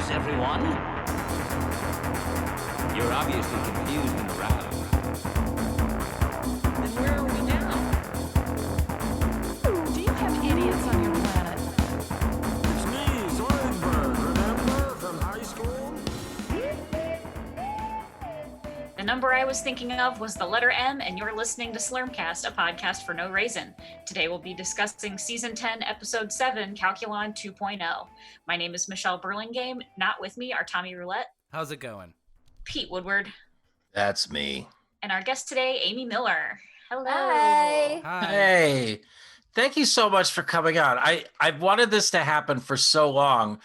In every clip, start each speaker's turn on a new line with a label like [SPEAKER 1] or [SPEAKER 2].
[SPEAKER 1] this, everyone? You're obviously confused and aroused. Then where are we now?
[SPEAKER 2] Do you have idiots on your planet?
[SPEAKER 3] It's me, Zoidberg, remember from high school?
[SPEAKER 4] The number I was thinking of was the letter M, and you're listening to Slurmcast, a podcast for no reason. Today we'll be discussing Season 10, Episode 7, Calculon 2.0. My name is Michelle Burlingame. Not with me are Tommy Roulette,
[SPEAKER 5] How's it going?
[SPEAKER 4] Pete Woodward,
[SPEAKER 6] That's me.
[SPEAKER 4] and our guest today, Amy Miller. Hello.
[SPEAKER 7] Hi.
[SPEAKER 5] Hi.
[SPEAKER 6] Hey, thank you so much for coming on. I've wanted this to happen for so long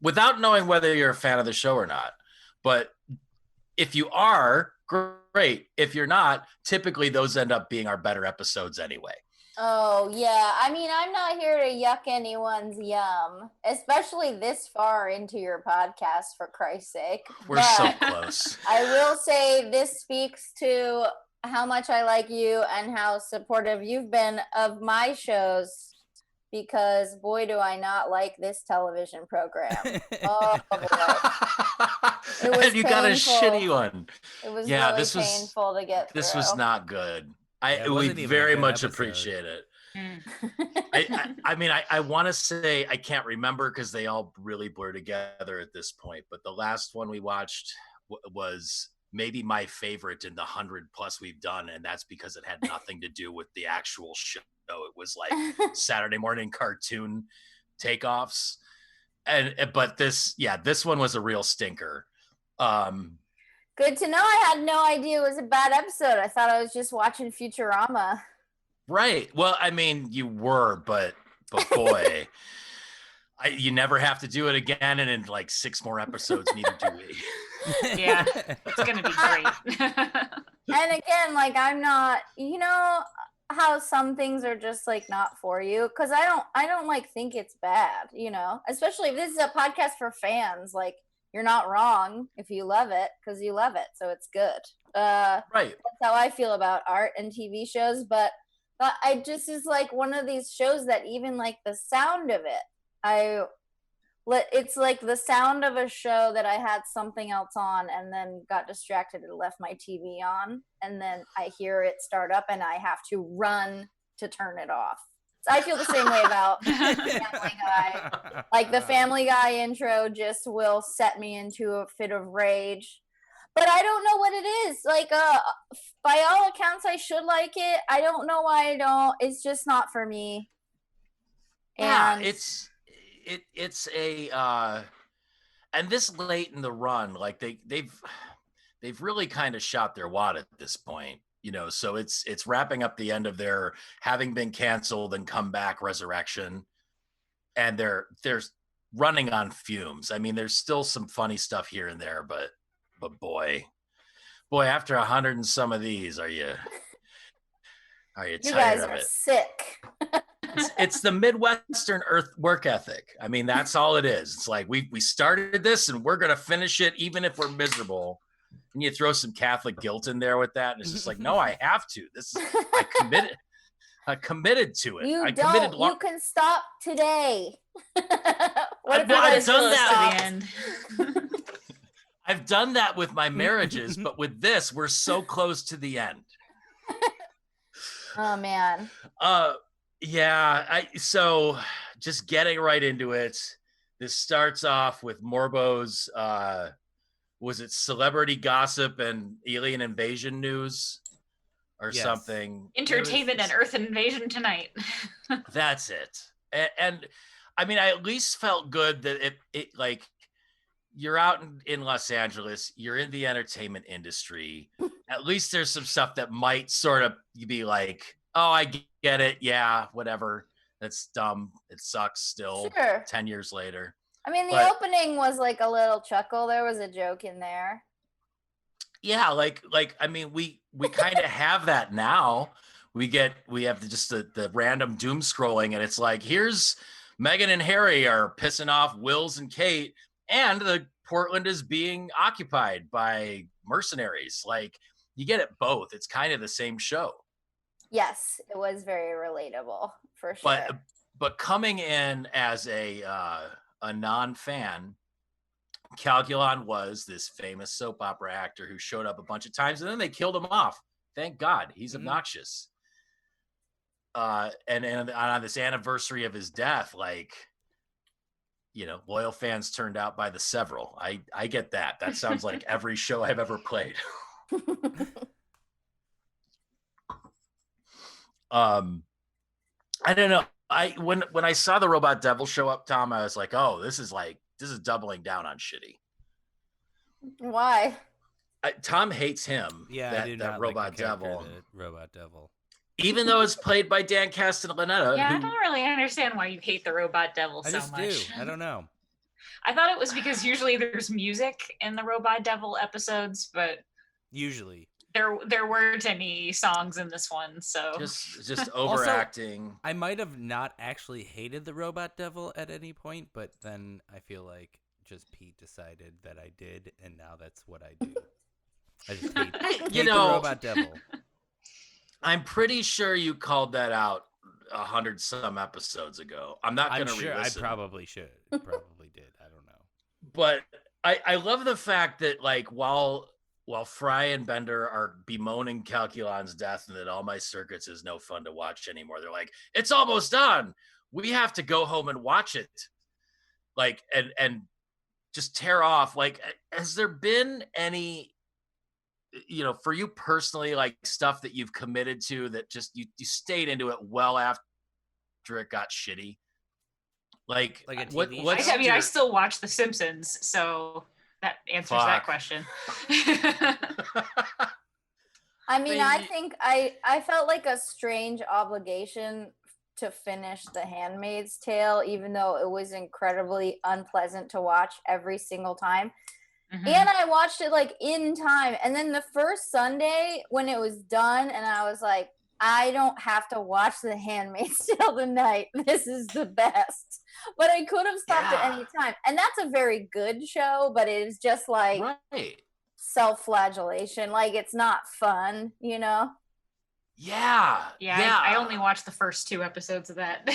[SPEAKER 6] without knowing whether you're a fan of the show or not. But if you are, great. If you're not, typically those end up being our better episodes anyway.
[SPEAKER 7] Oh, yeah. I mean, I'm not here to yuck anyone's yum, especially this far into your podcast, for Christ's sake.
[SPEAKER 6] We're
[SPEAKER 7] But
[SPEAKER 6] so close.
[SPEAKER 7] I will say this speaks to how much I like you and how supportive you've been of my shows, because boy, do I not like this television program. Oh, boy. It was
[SPEAKER 6] And you got a
[SPEAKER 7] painful.
[SPEAKER 6] shitty one.
[SPEAKER 7] It was
[SPEAKER 6] Yeah,
[SPEAKER 7] really
[SPEAKER 6] this was-
[SPEAKER 7] painful to get
[SPEAKER 6] This
[SPEAKER 7] through.
[SPEAKER 6] was not good.
[SPEAKER 5] Yeah, it
[SPEAKER 6] We
[SPEAKER 5] wasn't even a
[SPEAKER 6] very
[SPEAKER 5] good
[SPEAKER 6] much
[SPEAKER 5] episode.
[SPEAKER 6] appreciate it.
[SPEAKER 4] Mm.
[SPEAKER 6] I mean, I want to say I can't remember because they all really blur together at this point. But the last one we watched was maybe my favorite in the 100+ we've done, and that's because it had nothing to do with the actual show. It was like Saturday morning cartoon takeoffs, but this one was a real stinker.
[SPEAKER 7] Good to know. I had no idea it was a bad episode. I thought I was just watching Futurama.
[SPEAKER 6] Right. Well, I mean, you were, but boy, you never have to do it again. And in like 6 more episodes, neither do we.
[SPEAKER 4] Yeah, it's going to be great.
[SPEAKER 7] And again, like, I'm not, you know how some things are just like not for you, because I don't like think it's bad, you know, especially if this is a podcast for fans. Like, you're not wrong if you love it, because you love it, so it's good.
[SPEAKER 6] Right.
[SPEAKER 7] That's how I feel about art and TV shows. But I just is like one of these shows that even like the sound of it, it's like the sound of a show that I had something else on and then got distracted and left my TV on, and then I hear it start up and I have to run to turn it off. So I feel the same way about Family Guy. Like, the Family Guy intro just will set me into a fit of rage. But I don't know what it is. Like, by all accounts, I should like it. I don't know why I don't. It's just not for me.
[SPEAKER 6] Yeah,
[SPEAKER 7] And
[SPEAKER 6] it's a and this late in the run, like they've really kind of shot their wad at this point, you know. So it's wrapping up the end of their having been canceled and come back resurrection, and they're running on fumes. I mean, there's still some funny stuff here and there, but boy, after 100 and some of these, are you
[SPEAKER 7] you
[SPEAKER 6] tired
[SPEAKER 7] guys
[SPEAKER 6] of
[SPEAKER 7] are
[SPEAKER 6] it?
[SPEAKER 7] sick.
[SPEAKER 6] It's the Midwestern earth work ethic. I mean, that's all it is. It's like we started this and we're gonna finish it even if we're miserable. And you throw some Catholic guilt in there with that, and it's just like, no, I have to. This is I committed to it.
[SPEAKER 7] You
[SPEAKER 6] I
[SPEAKER 7] don't.
[SPEAKER 6] committed
[SPEAKER 7] You can stop today. What if you
[SPEAKER 6] I've
[SPEAKER 7] guys
[SPEAKER 6] done
[SPEAKER 7] really
[SPEAKER 6] that.
[SPEAKER 4] To the
[SPEAKER 7] stopped?
[SPEAKER 4] end.
[SPEAKER 6] I've done that with my marriages, but with this, we're so close to the end.
[SPEAKER 7] Oh, man.
[SPEAKER 6] Yeah, so just getting right into it. This starts off with Morbo's was it celebrity gossip and alien invasion news or
[SPEAKER 5] Yes.
[SPEAKER 6] something?
[SPEAKER 4] Entertainment and Earth invasion tonight.
[SPEAKER 6] That's it. And I mean, I at least felt good that it like you're out in Los Angeles, you're in the entertainment industry. At least there's some stuff that might sort of be like, oh, I get it. Yeah, whatever. That's dumb. It sucks still.
[SPEAKER 7] Sure.
[SPEAKER 6] 10 years later.
[SPEAKER 7] I mean, the
[SPEAKER 6] But-
[SPEAKER 7] opening was like a little chuckle. There was a joke in there.
[SPEAKER 6] Yeah, like I mean, we kind of have that now. We have just the random doom scrolling, and it's like, here's Meghan and Harry are pissing off Wills and Kate, and the Portland is being occupied by mercenaries. Like, you get it both. It's kind of the same show.
[SPEAKER 7] Yes, it was very relatable, for sure.
[SPEAKER 6] But coming in as a non-fan, Calculon was this famous soap opera actor who showed up a bunch of times, and then they killed him off. Thank God, he's obnoxious. And on this anniversary of his death, like, you know, loyal fans turned out by the several. I get that. That sounds like every show I've ever played. I don't know. When I saw the Robot Devil show up, Tom, I was like, oh, this is doubling down on shitty.
[SPEAKER 7] Why?
[SPEAKER 6] Tom hates him.
[SPEAKER 5] Yeah, I do
[SPEAKER 6] that
[SPEAKER 5] not
[SPEAKER 6] Robot
[SPEAKER 5] like the character,
[SPEAKER 6] Devil.
[SPEAKER 5] the Robot Devil.
[SPEAKER 6] Even though it's played by Dan Castellaneta.
[SPEAKER 4] Yeah, I don't really understand why you hate the Robot Devil so much.
[SPEAKER 5] I just do. I don't know.
[SPEAKER 4] I thought it was because usually there's music in the Robot Devil episodes, but
[SPEAKER 5] usually
[SPEAKER 4] there weren't any songs in this one, so
[SPEAKER 6] just overacting.
[SPEAKER 5] Also, I might have not actually hated the Robot Devil at any point, but then I feel like just Pete decided that I did, and now that's what I do. I just hate the Robot Devil.
[SPEAKER 6] I'm pretty sure you called that out 100 some episodes ago. I'm not going to
[SPEAKER 5] sure
[SPEAKER 6] re-listen.
[SPEAKER 5] I probably should. Probably did. I don't know.
[SPEAKER 6] But I love the fact that, like, while Fry and Bender are bemoaning Calculon's death and that All My Circuits is no fun to watch anymore, they're like, it's almost done. We have to go home and watch it. Like, and just tear off. Like, has there been any, you know, for you personally, like, stuff that you've committed to that just you stayed into it well after it got shitty? Like
[SPEAKER 5] a TV
[SPEAKER 4] I still watch The Simpsons, so that answers that question.
[SPEAKER 7] I mean, I think I felt like a strange obligation to finish The Handmaid's Tale, even though it was incredibly unpleasant to watch every single time. Mm-hmm. And I watched it like in time. And then the first Sunday when it was done, and I was like, I don't have to watch The Handmaid's Tale tonight. This is the best. But I could have stopped at any time. And that's a very good show, but it is just like self-flagellation. Like, it's not fun, you know?
[SPEAKER 6] Yeah.
[SPEAKER 4] I only watched the first 2 episodes of that,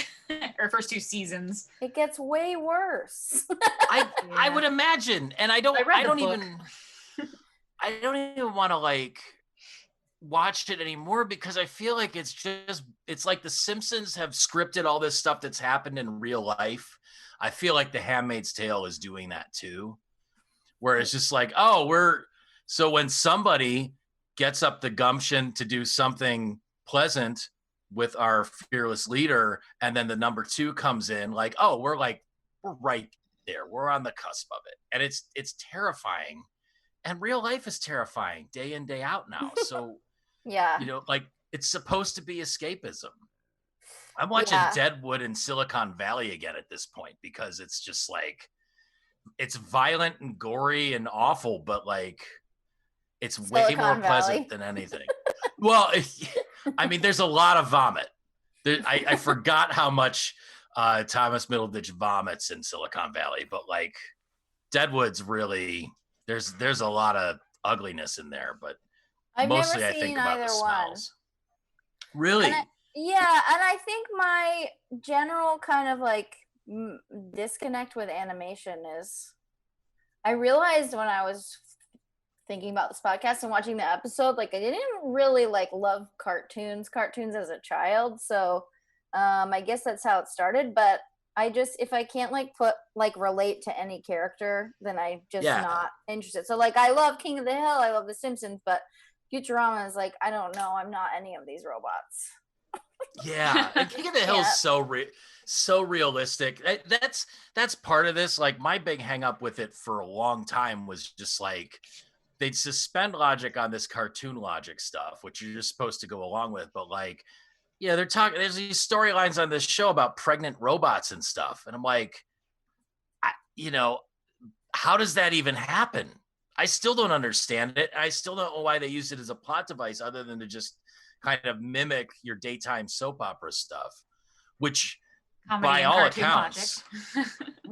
[SPEAKER 4] or first 2 seasons.
[SPEAKER 7] It gets way worse.
[SPEAKER 6] I would imagine, and I don't even want to like watch it anymore because I feel like it's like The Simpsons have scripted all this stuff that's happened in real life. I feel like The Handmaid's Tale is doing that too, where it's just like, so when somebody gets up the gumption to do something pleasant with our fearless leader, and then the number 2 comes in, like, we're right there. We're on the cusp of it. And it's terrifying. And real life is terrifying day in, day out now. So,
[SPEAKER 7] yeah,
[SPEAKER 6] you know, like, it's supposed to be escapism. I'm watching Deadwood and Silicon Valley again at this point because it's just like, it's violent and gory and awful, but like, it's way more pleasant than anything. Well, I mean, there's a lot of vomit. I forgot how much Thomas Middleditch vomits in Silicon Valley, but like Deadwood's really, there's a lot of ugliness in there, but mostly I think about the smells. Really?
[SPEAKER 7] And I think my general kind of like disconnect with animation is, I realized when I was thinking about this podcast and watching the episode, like, I didn't really like love cartoons as a child, so I guess that's how it started. But I just, if I can't relate to any character, then I just not interested. So like, I love King of the Hill, I love The Simpsons, but Futurama is like, I don't know, I'm not any of these robots.
[SPEAKER 6] Yeah, and King of the Hill is so realistic. That's part of this. Like, my big hang up with it for a long time was just like, they'd suspend logic on this cartoon logic stuff, which you're just supposed to go along with. But like, they're talking, there's these storylines on this show about pregnant robots and stuff. And I'm like, how does that even happen? I still don't understand it. I still don't know why they used it as a plot device other than to just kind of mimic your daytime soap opera stuff, which by all accounts,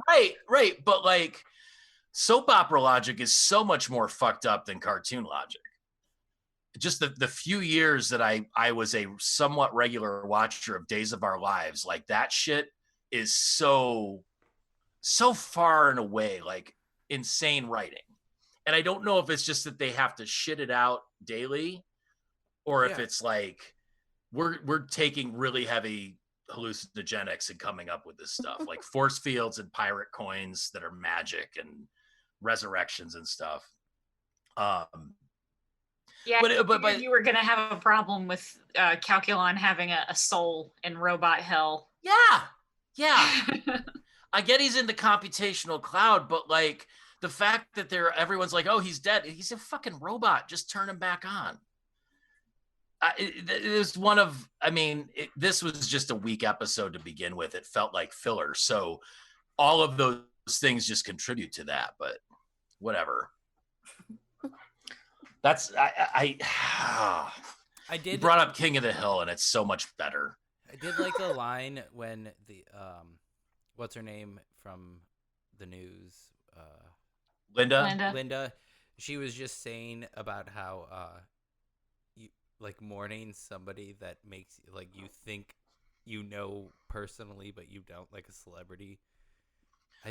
[SPEAKER 6] right. But like, soap opera logic is so much more fucked up than cartoon logic. Just the few years that I was a somewhat regular watcher of Days of Our Lives, like, that shit is so far and away like insane writing. And I don't know if it's just that they have to shit it out daily, or if it's like we're taking really heavy hallucinogenics and coming up with this stuff, like force fields and pirate coins that are magic and resurrections and stuff.
[SPEAKER 4] Yeah,
[SPEAKER 6] but
[SPEAKER 4] you were gonna have a problem with Calculon having a soul in robot hell.
[SPEAKER 6] Yeah. I get he's in the computational cloud, but like the fact that everyone's like, oh, he's dead. He's a fucking robot. Just turn him back on. It was one of, this was just a weak episode to begin with. It felt like filler. So all of those things just contribute to that, but whatever. That's, I did. You brought up King of the Hill, and it's so much better.
[SPEAKER 5] I did like the line when the, what's her name from the news?
[SPEAKER 6] Linda.
[SPEAKER 5] She was just saying about how you like mourning somebody that makes like you think you know personally, but you don't, like a celebrity.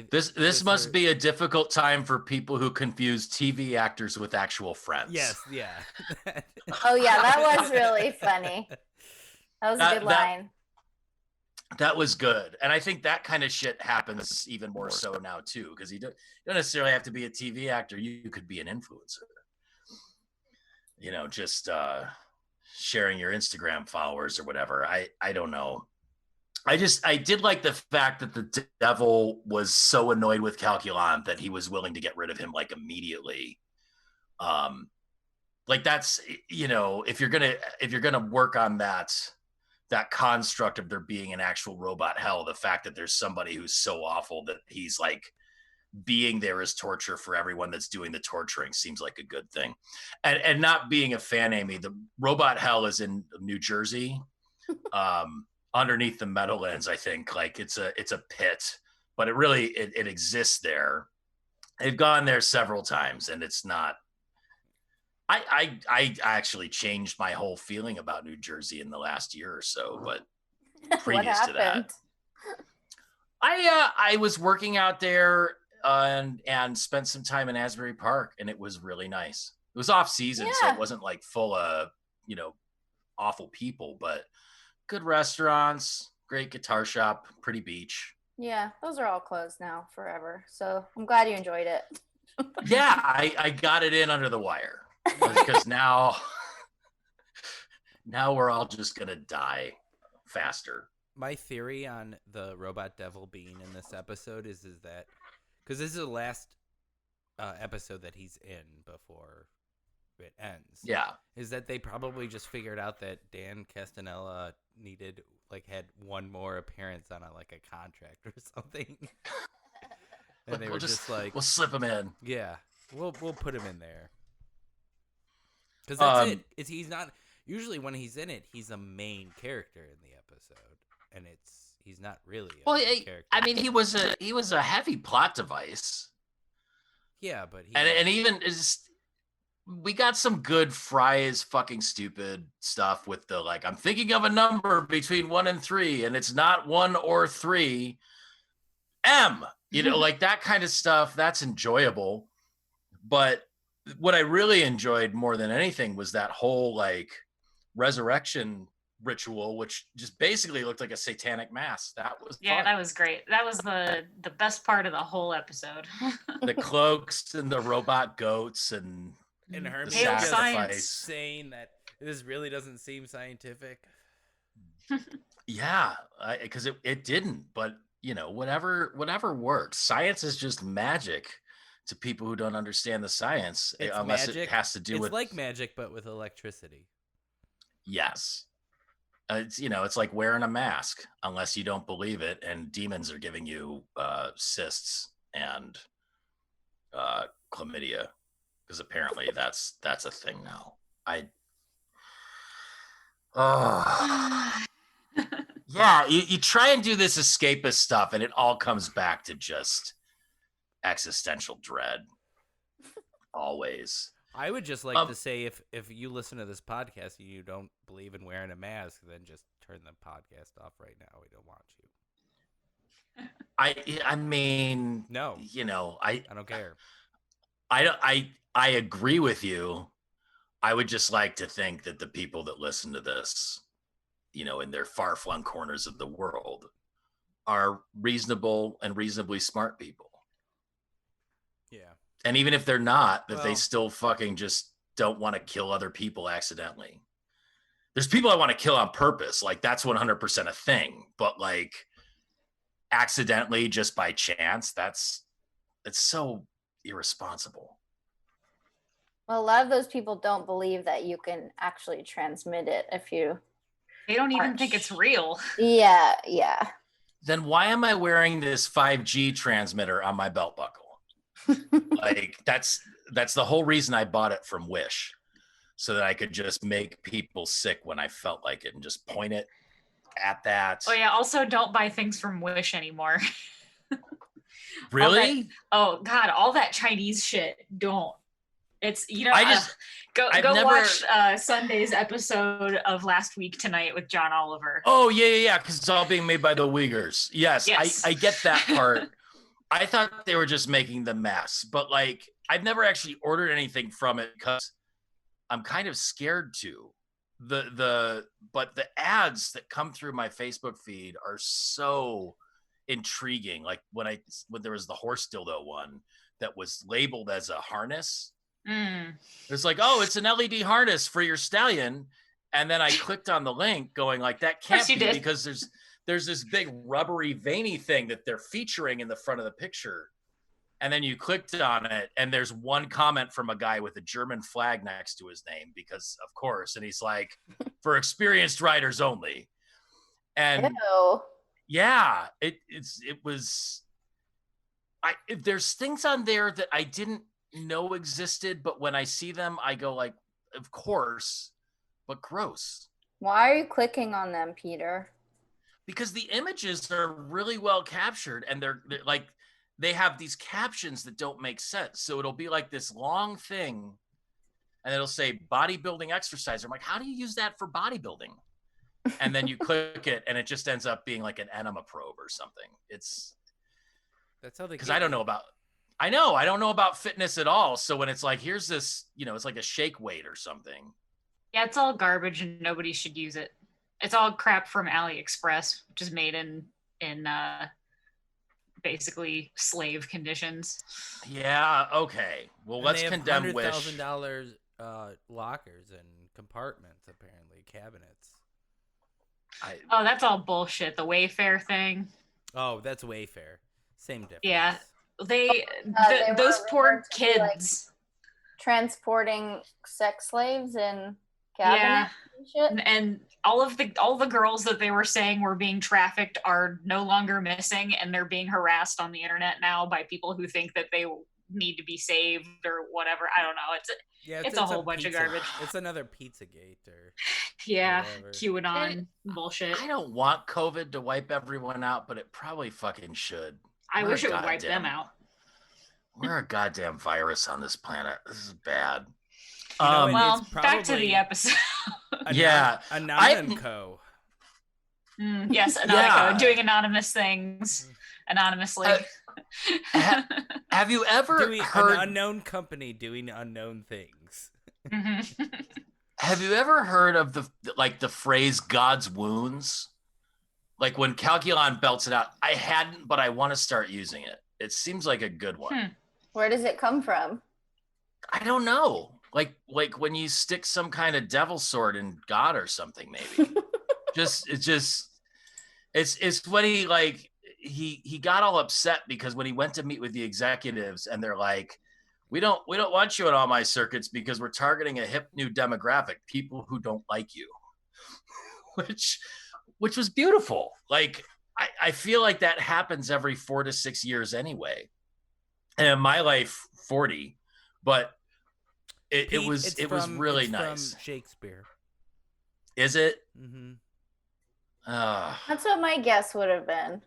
[SPEAKER 6] This must be a difficult time for people who confuse TV actors with actual friends.
[SPEAKER 5] Yes, yeah.
[SPEAKER 7] Oh yeah, that was really funny. That was a good line.
[SPEAKER 6] That was good. And I think that kind of shit happens even more so now too, because you don't necessarily have to be a TV actor. You could be an influencer. Just sharing your Instagram followers or whatever. I don't know. I did like the fact that the devil was so annoyed with Calculon that he was willing to get rid of him like immediately. Like that's, if you're gonna work on that construct of there being an actual robot hell, the fact that there's somebody who's so awful that he's like being there as torture for everyone that's doing the torturing seems like a good thing. And not being a fan, Amy, the robot hell is in New Jersey, underneath the Meadowlands, I think. Like it's a pit, but it really it exists there. They've gone there several times, and it's not. I actually changed my whole feeling about New Jersey in the last year or so, but previous to that, I was working out there and spent some time in Asbury Park, and it was really nice. It was off season, so it wasn't like full of awful people, but good restaurants, great guitar shop, pretty beach.
[SPEAKER 7] Yeah, those are all closed now forever. So I'm glad you enjoyed it.
[SPEAKER 6] Yeah, I got it in under the wire. Because now we're all just gonna die faster.
[SPEAKER 5] My theory on the robot devil being in this episode is that because this is the last episode that he's in before it ends.
[SPEAKER 6] Yeah,
[SPEAKER 5] is that they probably just figured out that Dan Castanella had one more appearance on a contract or something, and they were just like,
[SPEAKER 6] we'll slip him in.
[SPEAKER 5] Yeah, we'll put him in there. Because that's it. He's not usually when he's in it. He's a main character in the episode, and he's not really a main character.
[SPEAKER 6] I mean, he was a heavy plot device.
[SPEAKER 5] Yeah, but
[SPEAKER 6] and even we got some good Fry's fucking stupid stuff with the I'm thinking of a number between 1 and 3, and it's not 1 or 3. M, like that kind of stuff. That's enjoyable, but what I really enjoyed more than anything was that whole resurrection ritual, which just basically looked like a satanic mass. That was fun.
[SPEAKER 4] That was great. That was the best part of the whole episode.
[SPEAKER 6] The cloaks and the robot goats and
[SPEAKER 5] her
[SPEAKER 4] science
[SPEAKER 5] saying that this really doesn't seem scientific.
[SPEAKER 6] Yeah, because it didn't, but whatever works. Science is just magic to people who don't understand the science, unless it has to do with...
[SPEAKER 5] It's like magic, but with electricity.
[SPEAKER 6] Yes. It's like wearing a mask, unless you don't believe it, and demons are giving you cysts and chlamydia, because apparently that's a thing now. Yeah, you try and do this escapist stuff, and it all comes back to just existential dread. Always.
[SPEAKER 5] I would just like to say, if you listen to this podcast and you don't believe in wearing a mask, then just turn the podcast off right now. We don't want you.
[SPEAKER 6] I mean,
[SPEAKER 5] No.
[SPEAKER 6] you know,
[SPEAKER 5] I don't care.
[SPEAKER 6] I agree with you. I would just like to think that the people that listen to this, you know, in their far-flung corners of the world, are reasonable and reasonably smart people.
[SPEAKER 5] Yeah.
[SPEAKER 6] And even if they're not, that they
[SPEAKER 5] Well-
[SPEAKER 6] still fucking just don't want to kill other people accidentally. There's people I want to kill on purpose. Like, that's 100% a thing. But like, accidentally, just by chance, it's so irresponsible.
[SPEAKER 7] Well, a lot of those people don't believe that you can actually transmit it if you.
[SPEAKER 4] They don't even think it's real.
[SPEAKER 7] Yeah.
[SPEAKER 6] Then why am I wearing this 5G transmitter on my belt buckle? Like, that's the whole reason I bought it from Wish, so that I could just make people sick when I felt like it and just point it at that.
[SPEAKER 4] Oh yeah, also don't buy things from Wish anymore.
[SPEAKER 6] Really?
[SPEAKER 4] Oh God, all that Chinese shit, don't. It's, you know,
[SPEAKER 6] I've
[SPEAKER 4] go
[SPEAKER 6] never...
[SPEAKER 4] watch Sunday's episode of Last Week Tonight with John Oliver.
[SPEAKER 6] Oh yeah, because it's all being made by the Uyghurs. Yes. I get that part. I thought they were just making the mess, but like, I've never actually ordered anything from it because I'm kind of scared to. But the ads that come through my Facebook feed are so intriguing. Like when there was the horse dildo one that was labeled as a harness. It's like, oh, it's an LED harness for your stallion. And then I clicked on the link going like, that can't be, because there's this big rubbery veiny thing that they're featuring in the front of the picture. And then you clicked on it and there's one comment from a guy with a German flag next to his name, because of course. And he's like, for experienced riders only. And yeah, there's things on there that I didn't know existed, but when I see them, I go like, of course, but gross.
[SPEAKER 7] Why are you clicking on them, Peter?
[SPEAKER 6] Because the images are really well captured, and they're like, they have these captions that don't make sense. So it'll be like this long thing, and it'll say bodybuilding exercise. I'm like, how do you use that for bodybuilding? And then you click it, and it just ends up being like an enema probe or something. That's how they. Because I don't know about fitness at all. So when it's like, here's this, you know, it's like a shake weight or something.
[SPEAKER 4] Yeah, it's all garbage and nobody should use it. It's all crap from AliExpress, which is made in basically slave conditions.
[SPEAKER 6] Yeah. Okay. Well,
[SPEAKER 5] and
[SPEAKER 6] let's condemn Wish.
[SPEAKER 5] $100,000 lockers and compartments, apparently cabinets.
[SPEAKER 4] Oh, that's all bullshit. The Wayfair thing.
[SPEAKER 5] Oh, that's Wayfair. Same difference.
[SPEAKER 4] Yeah, those poor kids
[SPEAKER 7] like transporting sex slaves in cabinets and shit.
[SPEAKER 4] And all the girls that they were saying were being trafficked are no longer missing, and they're being harassed on the internet now by people who think that they need to be saved or whatever. I don't know. It's a whole bunch of garbage.
[SPEAKER 5] It's another Pizzagate or whatever.
[SPEAKER 4] QAnon bullshit.
[SPEAKER 6] I don't want COVID to wipe everyone out, but it probably fucking should.
[SPEAKER 4] I wish it would wipe them out.
[SPEAKER 6] We're a goddamn virus on this planet. This is bad.
[SPEAKER 4] Well, back to the episode.
[SPEAKER 5] Anon & Co.
[SPEAKER 4] Yes, Anon & Co. Doing anonymous things anonymously.
[SPEAKER 6] Have you ever heard
[SPEAKER 5] an unknown company doing unknown things?
[SPEAKER 6] Have you ever heard of the phrase "God's wounds"? Like when Calculon belts it out. I hadn't, but I want to start using it. It seems like a good one.
[SPEAKER 7] Where does it come from?
[SPEAKER 6] I don't know. Like when you stick some kind of devil sword in God or something, maybe. It's when he got all upset because when he went to meet with the executives and they're like, we don't want you at all my circuits because we're targeting a hip new demographic, people who don't like you. Which was beautiful. Like, I feel like that happens every 4 to 6 years anyway. And in my life, 40, but it was really nice.
[SPEAKER 5] From Shakespeare.
[SPEAKER 6] Is it?
[SPEAKER 5] Mm-hmm.
[SPEAKER 7] That's what my guess would have been.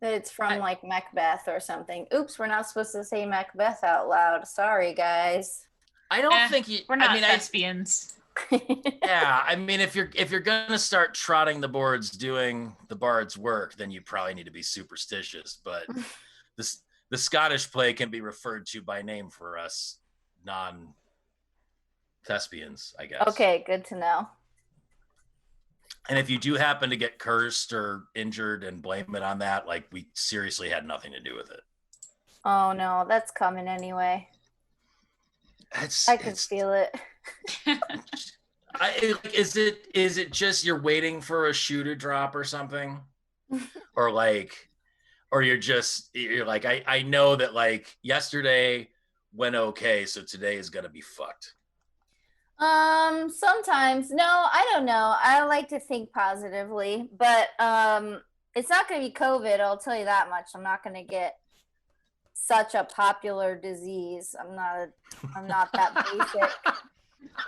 [SPEAKER 7] That it's from like Macbeth or something. Oops, we're not supposed to say Macbeth out loud. Sorry, guys.
[SPEAKER 6] I don't think
[SPEAKER 4] we're not thespians.
[SPEAKER 6] Yeah, I mean, if you're gonna start trotting the boards doing the bard's work, then you probably need to be superstitious. But this the Scottish play can be referred to by name for us non-thespians, I guess.
[SPEAKER 7] Okay, good to know.
[SPEAKER 6] And if you do happen to get cursed or injured and blame it on that, like, we seriously had nothing to do with it.
[SPEAKER 7] Oh no, that's coming anyway. I can feel it.
[SPEAKER 6] Is it just you're waiting for a shoe to drop or something? or you're like, I know that, like, yesterday went okay, so today is gonna be fucked.
[SPEAKER 7] Sometimes. No, I don't know. I like to think positively, but it's not gonna be COVID, I'll tell you that much. I'm not gonna get such a popular disease. I'm not that basic.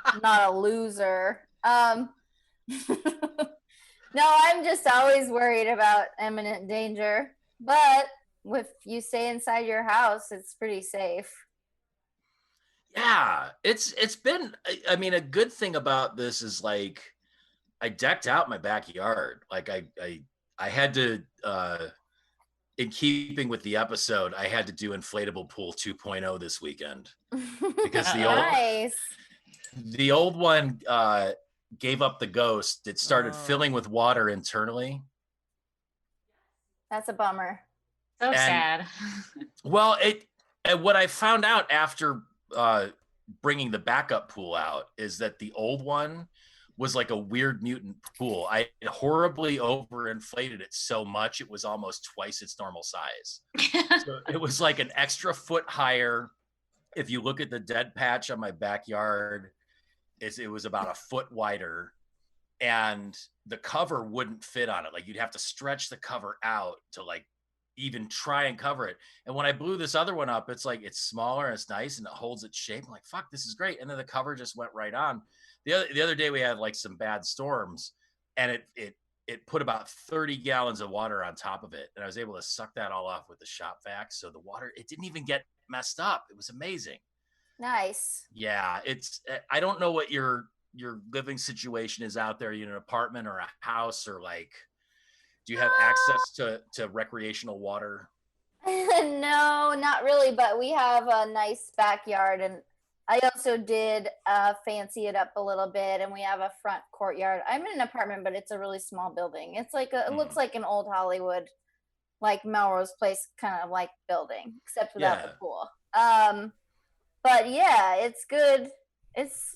[SPEAKER 7] I'm not a loser. No, I'm just always worried about imminent danger. But if you stay inside your house, it's pretty safe.
[SPEAKER 6] Yeah, it's been, I mean, a good thing about this is, like, I decked out my backyard. Like, I had to in keeping with the episode, I had to do inflatable pool 2.0 this weekend because
[SPEAKER 7] Nice.
[SPEAKER 6] the old one gave up the ghost. It started filling with water internally.
[SPEAKER 7] That's a bummer.
[SPEAKER 4] So sad.
[SPEAKER 6] Well, what I found out after bringing the backup pool out is that the old one was like a weird mutant pool. I horribly overinflated it so much it was almost twice its normal size. So it was like an extra foot higher. If you look at the dead patch on my backyard, it was about a foot wider, and the cover wouldn't fit on it. Like, you'd have to stretch the cover out to, like, even try and cover it. And when I blew this other one up, it's like, it's smaller and it's nice and it holds its shape. I'm like, fuck, this is great. And then the cover just went right on. The other day we had, like, some bad storms, and it put about 30 gallons of water on top of it, and I was able to suck that all off with the shop vac. So the water, it didn't even get messed up. It was amazing.
[SPEAKER 7] Nice.
[SPEAKER 6] Yeah, I don't know what your living situation is out there. Are you in an apartment or a house, or, like, do you have access to recreational water?
[SPEAKER 7] No, not really, but we have a nice backyard, and I also did fancy it up a little bit, and we have a front courtyard. I'm in an apartment, but it's a really small building. It's like it looks like an old Hollywood, like Melrose Place kind of like building, except without the pool. But yeah, it's good. It's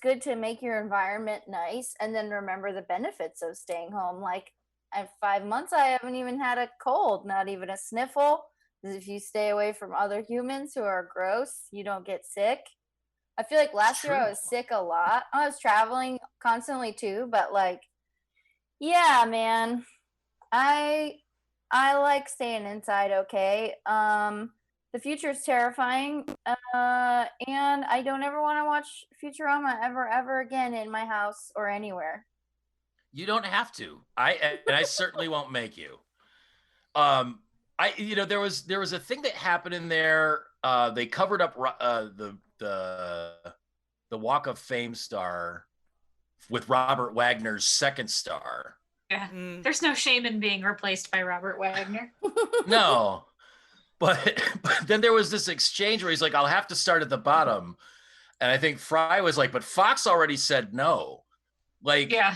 [SPEAKER 7] good to make your environment nice, and then remember the benefits of staying home. Like, in 5 months, I haven't even had a cold, not even a sniffle. If you stay away from other humans who are gross, you don't get sick. I feel like last year I was sick a lot. I was traveling constantly too, but, like, yeah, man, I like staying inside. Okay. The future is terrifying, and I don't ever want to watch Futurama ever again in my house or anywhere.
[SPEAKER 6] You don't have to. I certainly won't make you. There was a thing that happened in there. They covered up the Walk of Fame star with Robert Wagner's second star.
[SPEAKER 4] Yeah, there's no shame in being replaced by Robert Wagner.
[SPEAKER 6] No, but then there was this exchange where he's like, "I'll have to start at the bottom," and I think Fry was like, "But Fox already said no." Like,
[SPEAKER 4] yeah.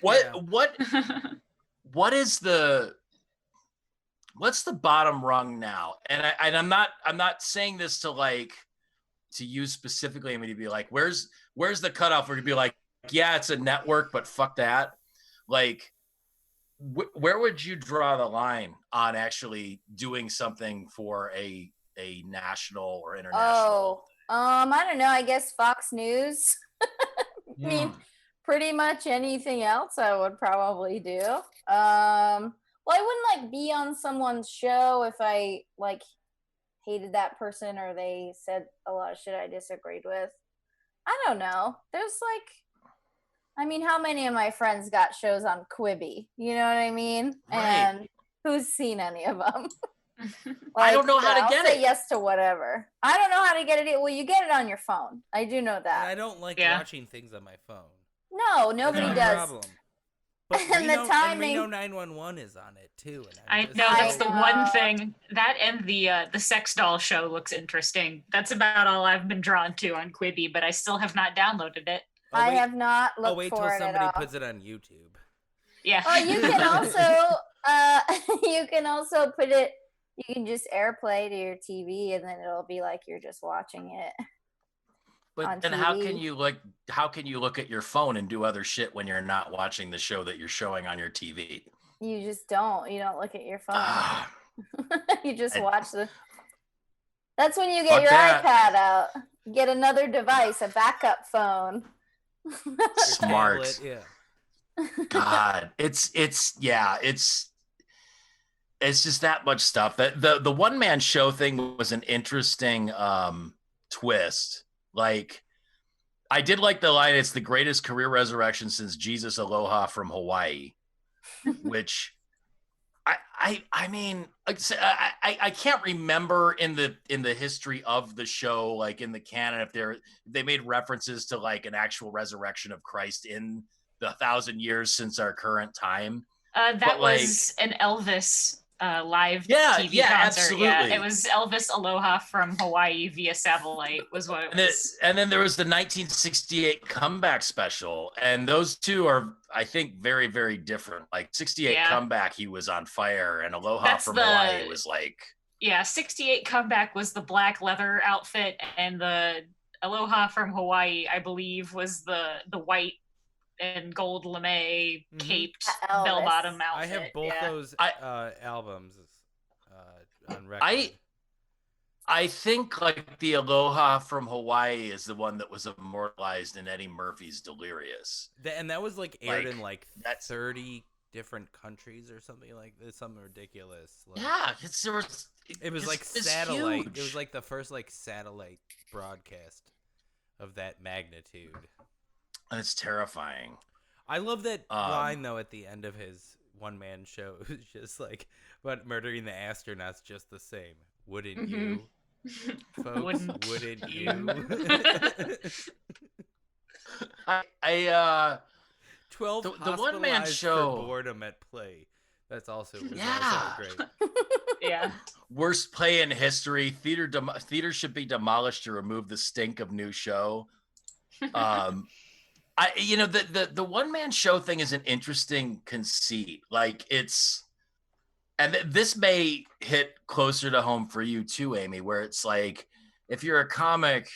[SPEAKER 6] What's the bottom rung now? And I'm not saying this to you specifically. I mean, to be like, where's the cutoff? Where to be like, yeah, it's a network, but fuck that. Like, where would you draw the line on actually doing something for a national or international?
[SPEAKER 7] I don't know. I guess Fox News. I mean, pretty much anything else I would probably do. Well, I wouldn't be on someone's show if I hated that person or they said a lot of shit I disagreed with. I don't know. There's how many of my friends got shows on Quibi? You know what I mean?
[SPEAKER 6] Right.
[SPEAKER 7] And who's seen any of them?
[SPEAKER 6] I don't know how to
[SPEAKER 7] I'll
[SPEAKER 6] get
[SPEAKER 7] say
[SPEAKER 6] it.
[SPEAKER 7] yes to whatever. I don't know how to get it. Well, you get it on your phone. I do know
[SPEAKER 5] And
[SPEAKER 7] that.
[SPEAKER 5] I don't like
[SPEAKER 4] Yeah.
[SPEAKER 5] watching things on my phone.
[SPEAKER 7] No, nobody
[SPEAKER 5] That's my
[SPEAKER 7] does.
[SPEAKER 5] problem. But
[SPEAKER 7] And the
[SPEAKER 5] Reno,
[SPEAKER 7] timing-
[SPEAKER 5] Reno 911 is on it too. And
[SPEAKER 4] I
[SPEAKER 5] just
[SPEAKER 4] know that's
[SPEAKER 7] I
[SPEAKER 4] the
[SPEAKER 7] know.
[SPEAKER 4] one thing. That and the sex doll show looks interesting. That's about all I've been drawn to on Quibi, but I still have not downloaded it.
[SPEAKER 5] Oh,
[SPEAKER 7] I
[SPEAKER 5] wait.
[SPEAKER 7] have not looked
[SPEAKER 5] Oh, wait
[SPEAKER 7] for
[SPEAKER 5] till
[SPEAKER 7] it at
[SPEAKER 5] somebody
[SPEAKER 7] all.
[SPEAKER 5] puts it on YouTube.
[SPEAKER 4] Yeah.
[SPEAKER 7] Oh, you can also you can also put it. You can just AirPlay to your TV, and then it'll be like you're just watching it.
[SPEAKER 6] But
[SPEAKER 7] on
[SPEAKER 6] then how
[SPEAKER 7] TV.
[SPEAKER 6] can you look at your phone and do other shit when you're not watching the show that you're showing on your TV?
[SPEAKER 7] You just don't. You don't look at your phone.
[SPEAKER 6] Ah,
[SPEAKER 7] You just
[SPEAKER 6] And-
[SPEAKER 7] watch the. That's when you get
[SPEAKER 6] Fuck
[SPEAKER 7] your
[SPEAKER 6] that.
[SPEAKER 7] iPad out. Get another device, a backup phone.
[SPEAKER 5] Your
[SPEAKER 6] Smart.
[SPEAKER 5] tablet, yeah.
[SPEAKER 6] God, it's just that much stuff. That the one man show thing was an interesting twist. Like, I did like the line, "It's the greatest career resurrection since Jesus Aloha from Hawaii," which I mean, I can't remember in the history of the show, like in the canon, if they made references to like an actual resurrection of Christ in the 1,000 years since our current time.
[SPEAKER 4] That
[SPEAKER 6] But, like-
[SPEAKER 4] was an Elvis live
[SPEAKER 6] Yeah,
[SPEAKER 4] TV
[SPEAKER 6] yeah,
[SPEAKER 4] concert. Yeah,
[SPEAKER 6] absolutely.
[SPEAKER 4] it was Elvis Aloha from Hawaii via satellite was what it
[SPEAKER 6] And,
[SPEAKER 4] was.
[SPEAKER 6] and then there was the 1968 comeback special, and those two are, I think, very, very different. Like 68
[SPEAKER 4] Yeah.
[SPEAKER 6] comeback, he was on fire, and Aloha
[SPEAKER 4] That's
[SPEAKER 6] from
[SPEAKER 4] the-
[SPEAKER 6] Hawaii was like,
[SPEAKER 4] Yeah, 68 comeback was the black leather outfit, and the Aloha from Hawaii, I believe, was the white and gold lame caped
[SPEAKER 7] Elvis.
[SPEAKER 4] bell bottom
[SPEAKER 5] I
[SPEAKER 4] outfit.
[SPEAKER 5] have both
[SPEAKER 4] yeah.
[SPEAKER 5] those albums on record.
[SPEAKER 6] I think like the Aloha from Hawaii is the one that was immortalized in Eddie Murphy's Delirious.
[SPEAKER 5] And that was like aired
[SPEAKER 6] Like,
[SPEAKER 5] in like
[SPEAKER 6] that's-
[SPEAKER 5] 30 different countries or something like this, something ridiculous. Like,
[SPEAKER 6] Yeah,
[SPEAKER 5] it was like
[SPEAKER 6] it's
[SPEAKER 5] satellite.
[SPEAKER 6] huge.
[SPEAKER 5] It was like the first like satellite broadcast of that magnitude.
[SPEAKER 6] And it's terrifying.
[SPEAKER 5] I love that line though at the end of his one-man show. It was just like, but murdering the astronauts just the same. Wouldn't you, folks? Wouldn't you?
[SPEAKER 6] I
[SPEAKER 5] 12
[SPEAKER 6] The one-man
[SPEAKER 5] hospitalized
[SPEAKER 6] show.
[SPEAKER 5] for boredom at play. That's also also
[SPEAKER 6] Yeah.
[SPEAKER 5] great.
[SPEAKER 4] Yeah.
[SPEAKER 6] worst play in history. Theater should be demolished to remove the stink of new show. The one man show thing is an interesting conceit. Like this may hit closer to home for you too, Amy, where it's like if you're a comic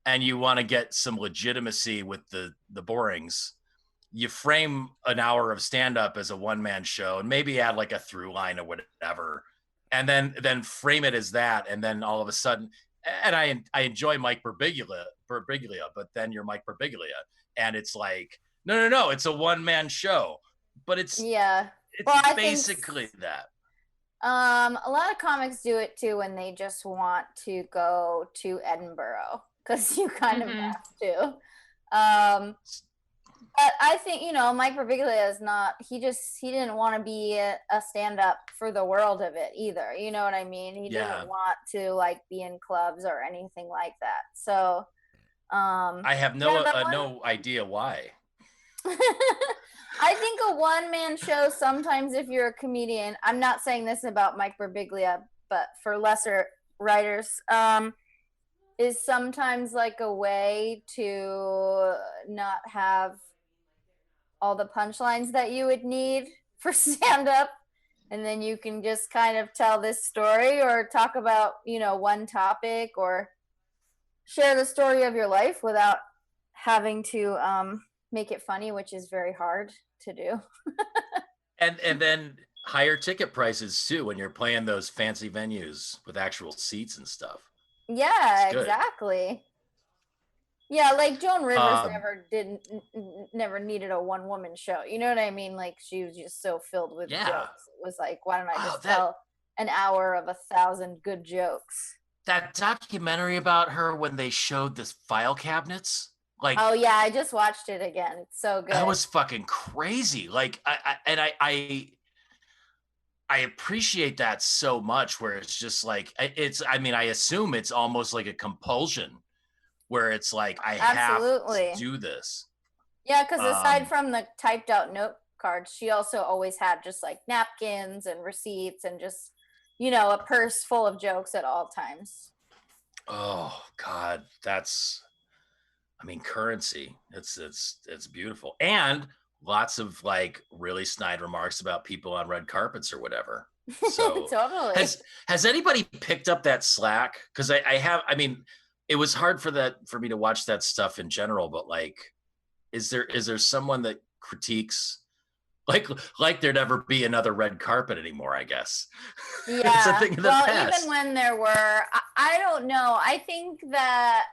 [SPEAKER 6] and you want to get some legitimacy with the borings, you frame an hour of stand-up as a one-man show and maybe add like a through line or whatever, and then frame it as that, and then all of a sudden, and I enjoy Mike Birbiglia, but then you're Mike Birbiglia, and it's like no, it's a one-man show, but it's
[SPEAKER 7] Yeah.
[SPEAKER 6] it's
[SPEAKER 7] Well, I think-
[SPEAKER 6] basically that.
[SPEAKER 7] A lot of comics do it too when they just want to go to Edinburgh because you kind of have to. But I think, Mike Birbiglia is not, he didn't want to be a stand-up for the world of it either. You know what I mean? He
[SPEAKER 6] Yeah.
[SPEAKER 7] didn't want to like be in clubs or anything like that. So,
[SPEAKER 6] I have
[SPEAKER 7] that one-
[SPEAKER 6] no idea why.
[SPEAKER 7] I think a one-man show sometimes, if you're a comedian, I'm not saying this about Mike Birbiglia, but for lesser writers, is sometimes like a way to not have all the punchlines that you would need for stand-up, and then you can just kind of tell this story or talk about, one topic or share the story of your life without having to make it funny, which is very hard to do.
[SPEAKER 6] And then higher ticket prices too when you're playing those fancy venues with actual seats and stuff.
[SPEAKER 7] Yeah,
[SPEAKER 6] It's good.
[SPEAKER 7] exactly. Yeah, like Joan Rivers never needed a one-woman show. You know what I mean? Like she was just so filled with
[SPEAKER 6] Yeah.
[SPEAKER 7] jokes. It was like, why don't I just
[SPEAKER 6] that-
[SPEAKER 7] tell an hour of 1,000 good jokes?
[SPEAKER 6] That documentary about her when they showed the file cabinets, like
[SPEAKER 7] Oh yeah, I just watched it again. It's so good.
[SPEAKER 6] that was fucking crazy. Like I I appreciate that so much, where it's just like, I mean, I assume it's almost like a compulsion where it's like, I have to do this.
[SPEAKER 7] Yeah, because aside from the typed out note cards, she also always had just like napkins and receipts and just, a purse full of jokes at all times.
[SPEAKER 6] Oh God, currency. It's beautiful. And lots of like really snide remarks about people on red carpets or whatever. So
[SPEAKER 7] totally.
[SPEAKER 6] Has anybody picked up that slack? Because I have. I mean, it was hard for me to watch that stuff in general, but like, is there someone that critiques like there'd never be another red carpet anymore? I guess.
[SPEAKER 7] Yeah.
[SPEAKER 6] It's a thing of the past.
[SPEAKER 7] Even when there were, I don't know. I think that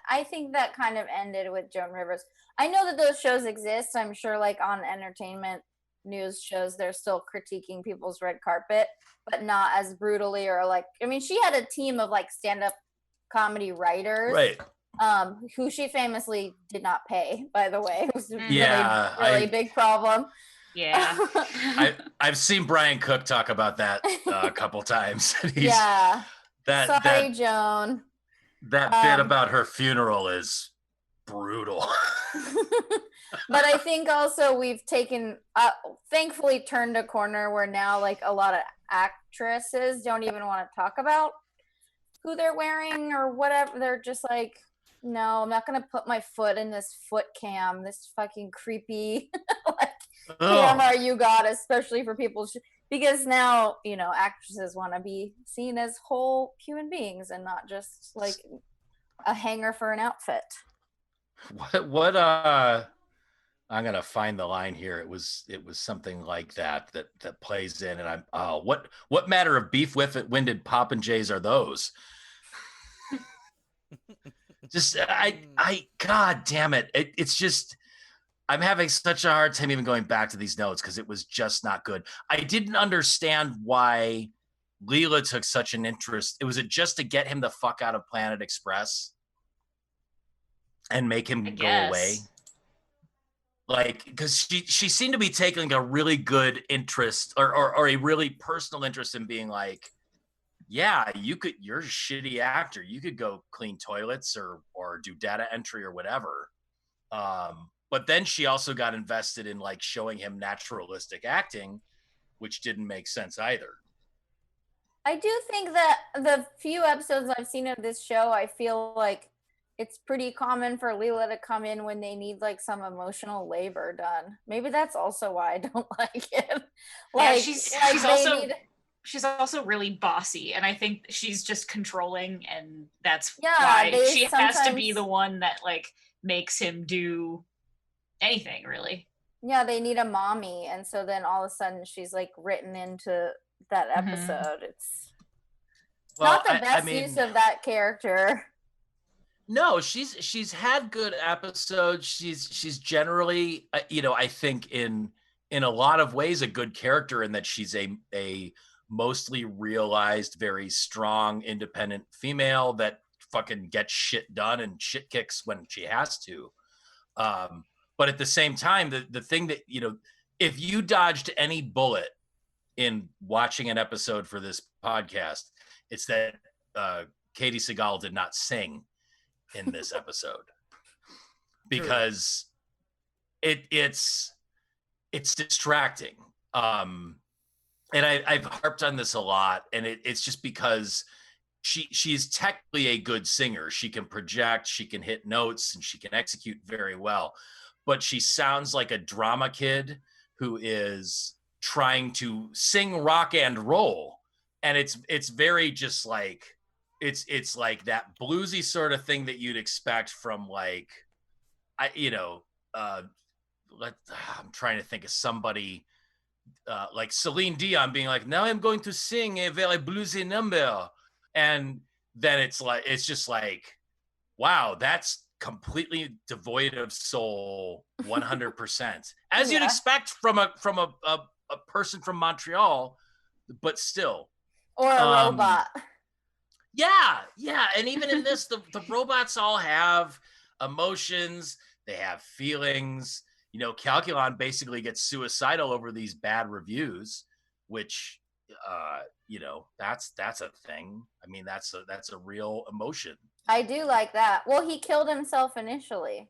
[SPEAKER 7] kind of ended with Joan Rivers. I know that those shows exist. I'm sure, like on entertainment news shows, they're still critiquing people's red carpet, but not as brutally or like. I mean, she had a team of like stand-up comedy writers,
[SPEAKER 6] right?
[SPEAKER 7] Who she famously did not pay. By the way, it was a
[SPEAKER 6] really
[SPEAKER 7] big problem.
[SPEAKER 4] Yeah.
[SPEAKER 6] I've seen Brian Cook talk about that a couple times.
[SPEAKER 7] Sorry, Joan.
[SPEAKER 6] That bit about her funeral is brutal.
[SPEAKER 7] But I think also we've thankfully turned a corner where now like a lot of actresses don't even want to talk about who they're wearing or whatever. They're just like, no, I'm not going to put my foot in this foot cam, this fucking creepy camera you got, especially for people because now, actresses want to be seen as whole human beings and not just like a hanger for an outfit.
[SPEAKER 6] What I'm gonna find the line here. It was something like that plays in, and I'm what matter of beef winded popinjays are those? Just I God damn it. It's just I'm having such a hard time even going back to these notes because it was just not good. I didn't understand why Leela took such an interest. Was it just to get him the fuck out of Planet Express and make him go away? Like, because she seemed to be taking a really good interest or a really personal interest in being like, yeah, you're a shitty actor. You could go clean toilets or do data entry or whatever. But then she also got invested in like showing him naturalistic acting, which didn't make sense either.
[SPEAKER 7] I do think that the few episodes I've seen of this show, I feel like it's pretty common for Leela to come in when they need like some emotional labor done. Maybe that's also why I don't like it. Like,
[SPEAKER 4] yeah, she's also really bossy, and I think she's just controlling, and that's why she has to be the one that like makes him do anything really.
[SPEAKER 7] Yeah, they need a mommy, and so then all of a sudden she's like written into that episode. It's not the best use of that character.
[SPEAKER 6] No, she's had good episodes. She's generally, I think in a lot of ways a good character in that she's a mostly realized, very strong, independent female that fucking gets shit done and shit kicks when she has to. But at the same time, the thing that, if you dodged any bullet in watching an episode for this podcast, it's that Katie Seagal did not sing in this episode because it's distracting. And I've harped on this a lot, and it's just because she's technically a good singer. She can project, she can hit notes, and she can execute very well. But she sounds like a drama kid who is trying to sing rock and roll, and it's very just like it's like that bluesy sort of thing that you'd expect from like I'm trying to think of somebody. Like Celine Dion being like, now I'm going to sing a very bluesy number. And then it's just like, wow, that's completely devoid of soul, 100%. As you'd expect from a person from Montreal, but still.
[SPEAKER 7] Or a robot.
[SPEAKER 6] Yeah. And even in this, the robots all have emotions, they have feelings. Calculon basically gets suicidal over these bad reviews, which that's a thing. I mean, that's a real emotion.
[SPEAKER 7] I do like that. Well, he killed himself initially.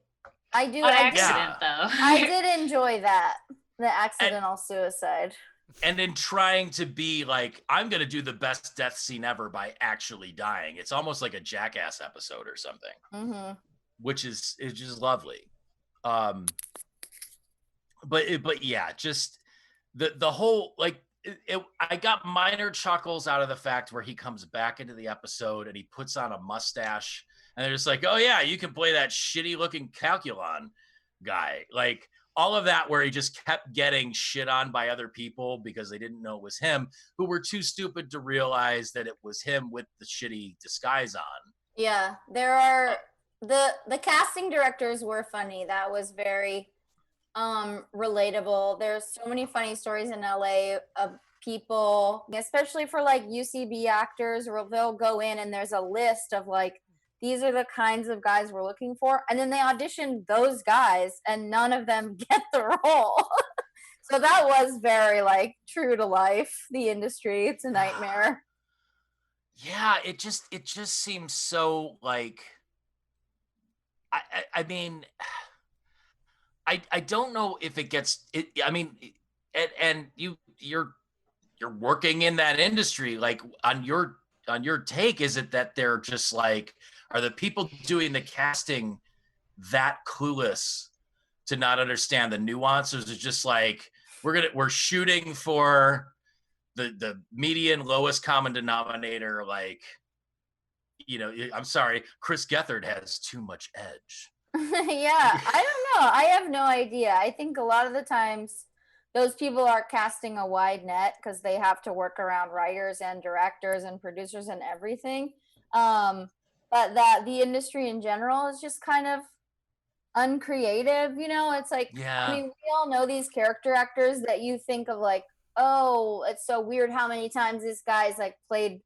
[SPEAKER 4] On accident, though.
[SPEAKER 7] I did enjoy that. The accidental suicide.
[SPEAKER 6] And in trying to be like, I'm going to do the best death scene ever by actually dying. It's almost like a Jackass episode or something, which is just lovely. But yeah, just the whole, like, I got minor chuckles out of the fact where he comes back into the episode and he puts on a mustache and they're just like, oh yeah, you can play that shitty looking Calculon guy. Like all of that where he just kept getting shit on by other people because they didn't know it was him, who were too stupid to realize that it was him with the shitty disguise on.
[SPEAKER 7] Yeah, there are the casting directors were funny. That was very relatable. There's so many funny stories in LA of people, especially for like UCB actors, where they'll go in and there's a list of like, these are the kinds of guys we're looking for, and then they audition those guys and none of them get the role. So that was very like true to life. The industry, it's a nightmare.
[SPEAKER 6] Yeah, it just seems so like, I mean, I don't know if it gets it. I mean, and you're working in that industry. Like on your take, is it that they're just like, are the people doing the casting that clueless to not understand the nuances? It's just like we're shooting for the median lowest common denominator. Like, I'm sorry, Chris Gethard has too much edge.
[SPEAKER 7] Yeah, I don't know. I have no idea. I think a lot of the times those people are casting a wide net because they have to work around writers and directors and producers and everything. But that the industry in general is just kind of uncreative. It's like,
[SPEAKER 6] yeah.
[SPEAKER 7] I mean, we all know these character actors that you think of like, oh, it's so weird how many times this guy's like played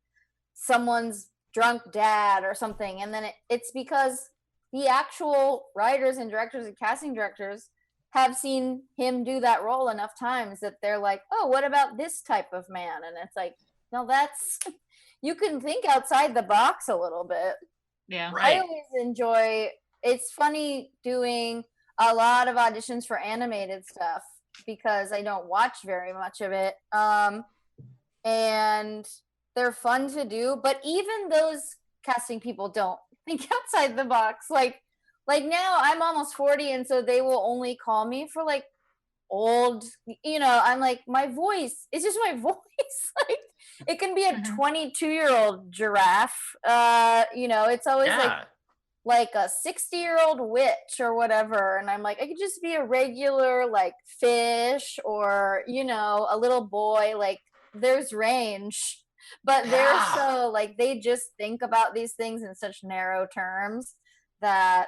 [SPEAKER 7] someone's drunk dad or something. And then it's because the actual writers and directors and casting directors have seen him do that role enough times that they're like, oh, what about this type of man? And it's like, no, you can think outside the box a little bit.
[SPEAKER 4] Yeah.
[SPEAKER 6] Right.
[SPEAKER 7] I always enjoy, it's funny doing a lot of auditions for animated stuff because I don't watch very much of it. And they're fun to do, but even those casting people don't think outside the box. Like now I'm almost 40, and so they will only call me for like old, I'm like, my voice, it's just my voice. Like it can be a 22-year-old giraffe. It's always like a 60-year-old witch or whatever. And I'm like, I could just be a regular like fish or, a little boy. Like there's range. But they're so like, they just think about these things in such narrow terms that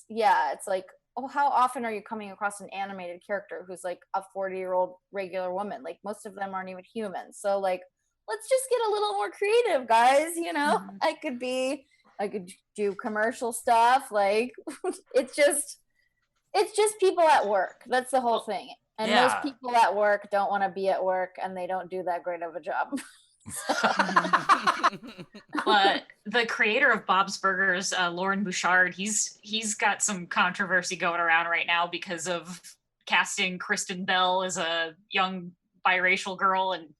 [SPEAKER 7] it's like, oh, how often are you coming across an animated character who's like a 40-year-old regular woman? Like most of them aren't even human. So like, let's just get a little more creative, guys. I could do commercial stuff. Like it's just people at work. That's the whole thing. And most people at work don't want to be at work, and they don't do that great of a job.
[SPEAKER 4] But the creator of Bob's Burgers, Lauren Bouchard, he's got some controversy going around right now because of casting Kristen Bell as a young biracial girl, and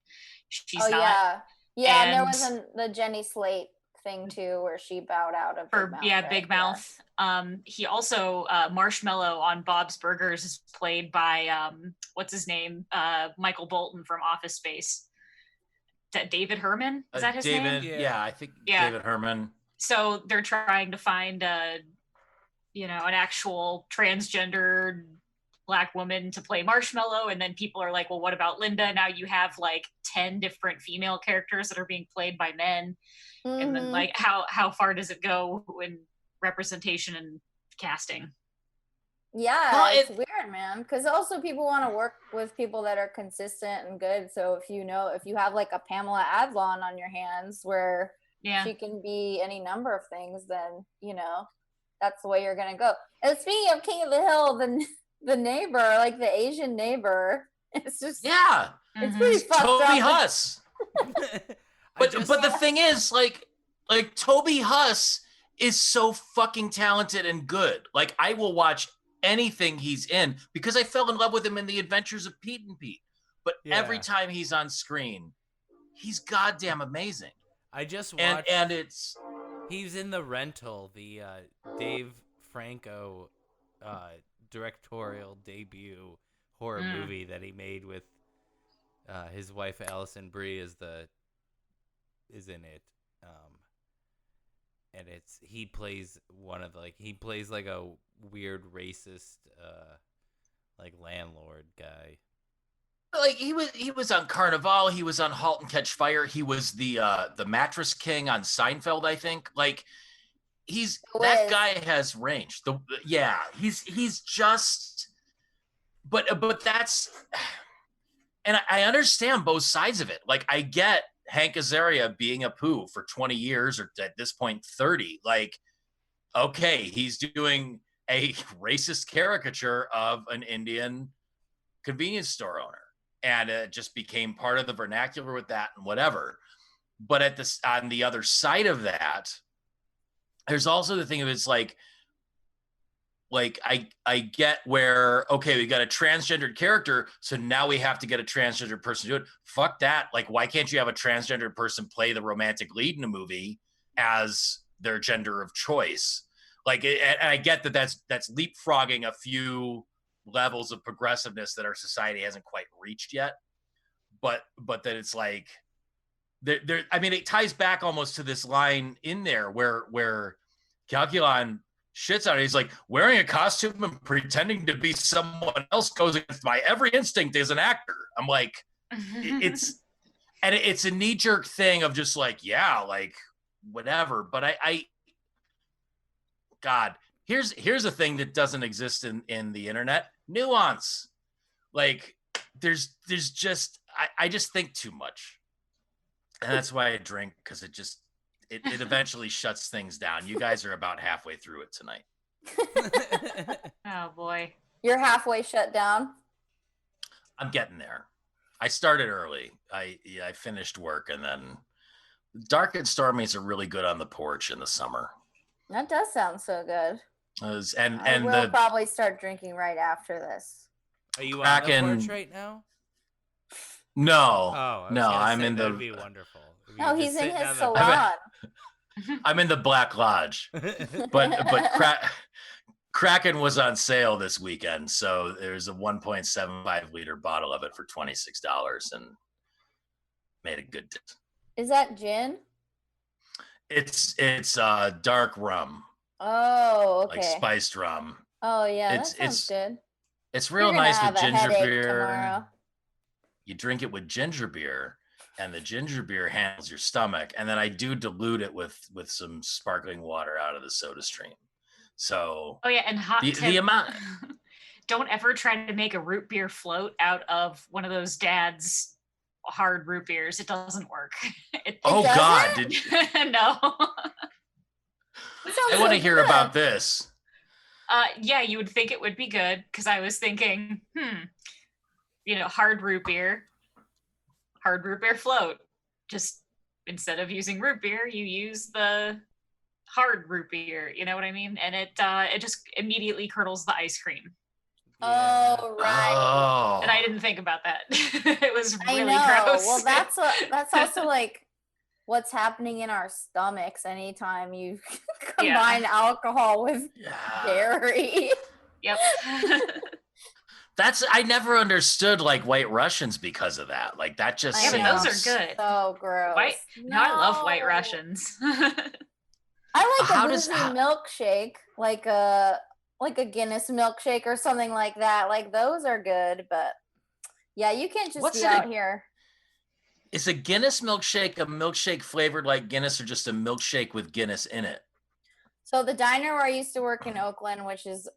[SPEAKER 4] she's not.
[SPEAKER 7] Yeah, and there was the Jenny Slate thing too, where she bowed out of
[SPEAKER 4] Big Mouth. He also Marshmallow on Bob's Burgers is played by what's his name, Michael Bolton from Office Space. David Herman, is that his name?
[SPEAKER 6] Yeah, I think David Herman.
[SPEAKER 4] So they're trying to find an actual transgendered Black woman to play Marshmallow, and then people are like, well, what about Linda? Now you have like 10 different female characters that are being played by men. And then like how far does it go in representation and casting?
[SPEAKER 7] Yeah, it's weird, man, because also people want to work with people that are consistent and good. So if you have like a Pamela Adlon on your hands where she can be any number of things, then that's the way you're gonna go. And speaking of King of the Hill, the neighbor, like the Asian neighbor, it's just It's pretty fucked
[SPEAKER 6] Toby
[SPEAKER 7] up.
[SPEAKER 6] Huss. But the thing is, like Toby Huss is so fucking talented and good. Like, I will watch anything he's in because I fell in love with him in The Adventures of Pete and Pete. But every time he's on screen, he's goddamn amazing.
[SPEAKER 5] I just watched,
[SPEAKER 6] and it's
[SPEAKER 5] he's in The Rental, the Dave Franco directorial debut horror movie that he made with his wife Allison Brie is in it, and he plays like a weird racist like landlord guy.
[SPEAKER 6] like he was on Carnival, he was on *Halt and Catch Fire*, he was the mattress king on Seinfeld, I think. Like, that guy has range. He's just, but that's, and I understand both sides of it. Like, I get Hank Azaria being a poo for 20 years, or at this point 30. Like, okay, he's doing a racist caricature of an Indian convenience store owner, and it just became part of the vernacular with that and whatever. But on the other side of that, there's also the thing of it's like I get where, okay, we got a transgendered character, so now we have to get a transgendered person to do it. Fuck that. Like, why can't you have a transgendered person play the romantic lead in a movie as their gender of choice? Like, and I get that that's leapfrogging a few levels of progressiveness that our society hasn't quite reached yet. But that it's like, there. I mean, it ties back almost to this line in there where Calculon shits on it. He's like, wearing a costume and pretending to be someone else goes against my every instinct as an actor. I'm like, it's a knee-jerk thing of just like, yeah, like whatever. But I God, here's a thing that doesn't exist in the internet: nuance. Like, there's just I just think too much, and that's why I drink, because it eventually shuts things down. You guys are about halfway through it tonight.
[SPEAKER 4] Oh boy,
[SPEAKER 7] you're halfway shut down.
[SPEAKER 6] I'm getting there. I started early. I finished work, and then Dark and Stormies are really good on the porch in the summer.
[SPEAKER 7] That does sound so good.
[SPEAKER 6] And
[SPEAKER 7] I will probably start drinking right after this.
[SPEAKER 5] Are you on the porch right now?
[SPEAKER 6] No.
[SPEAKER 5] Oh,
[SPEAKER 6] no, I'm in
[SPEAKER 5] that'd be wonderful.
[SPEAKER 7] No, he's in his salon.
[SPEAKER 6] I'm in the Black Lodge. but Kraken was on sale this weekend, so there's a 1.75 liter bottle of it for $26 and made a good dip.
[SPEAKER 7] Is that gin?
[SPEAKER 6] It's dark rum.
[SPEAKER 7] Oh, okay.
[SPEAKER 6] Like spiced rum.
[SPEAKER 7] Oh yeah, that sounds good.
[SPEAKER 6] It's real nice with ginger beer.
[SPEAKER 7] Tomorrow.
[SPEAKER 6] You drink it with ginger beer, and the ginger beer handles your stomach. And then I do dilute it with some sparkling water out of the soda stream. So
[SPEAKER 4] oh yeah, and hot tip,
[SPEAKER 6] the amount.
[SPEAKER 4] Don't ever try to make a root beer float out of one of those dad's hard root beers. It doesn't work.
[SPEAKER 6] God!
[SPEAKER 4] No.
[SPEAKER 6] I want to hear about this.
[SPEAKER 4] Yeah, you would think it would be good, because I was thinking, hard root beer float. Just instead of using root beer, you use the hard root beer. You know what I mean? And it just immediately curdles the ice cream.
[SPEAKER 7] Yeah. Oh right.
[SPEAKER 6] Oh.
[SPEAKER 4] And I didn't think about that. It was really gross.
[SPEAKER 7] Well, that's also like what's happening in our stomachs anytime you combine alcohol with dairy.
[SPEAKER 4] Yep.
[SPEAKER 6] I never understood like White Russians because of that. Like, that just
[SPEAKER 4] but those are good.
[SPEAKER 7] So gross.
[SPEAKER 4] No, I love White Russians.
[SPEAKER 7] I like a boozy milkshake, like a Guinness milkshake or something like that. Like, those are good, but yeah, you can't just be out here.
[SPEAKER 6] Is a Guinness milkshake a milkshake flavored like Guinness, or just a milkshake with Guinness in it?
[SPEAKER 7] So the diner where I used to work in Oakland, which is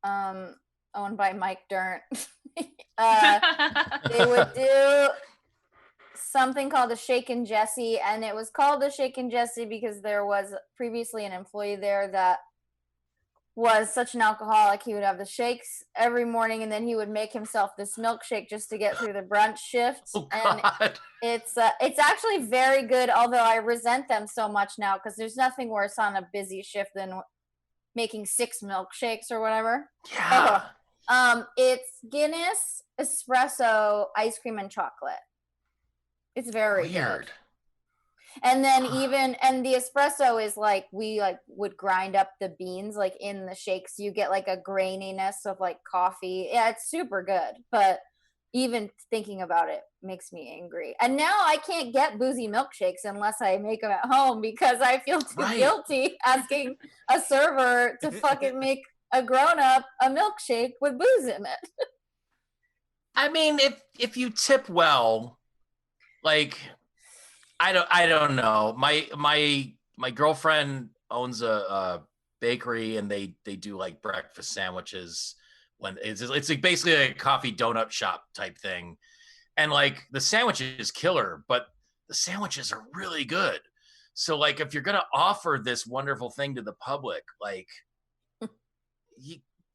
[SPEAKER 7] owned by Mike Dirnt, they would do something called a Shake and Jesse, and it was called a Shake and Jesse because there was previously an employee there that was such an alcoholic. He would have the shakes every morning, and then he would make himself this milkshake just to get through the brunch shift.
[SPEAKER 6] Oh
[SPEAKER 7] And
[SPEAKER 6] God.
[SPEAKER 7] it's actually very good, although I resent them so much now because there's nothing worse on a busy shift than making 6 milkshakes or whatever.
[SPEAKER 6] Yeah.
[SPEAKER 7] It's Guinness, espresso, ice cream, and chocolate. It's very
[SPEAKER 6] Weird.
[SPEAKER 7] good. And then and the espresso is like, we like would grind up the beans like in the shakes. You get like a graininess of like coffee. Yeah, it's super good. But even thinking about it makes me angry. And now I can't get boozy milkshakes unless I make them at home because I feel too guilty asking a server to fucking make a grown-up a milkshake with booze in it.
[SPEAKER 6] I mean, if you tip well, like I don't know. My girlfriend owns a bakery, and they do like breakfast sandwiches. When it's like basically a coffee donut shop type thing, and like the sandwich is killer, but the sandwiches are really good. So like if you're gonna offer this wonderful thing to the public, like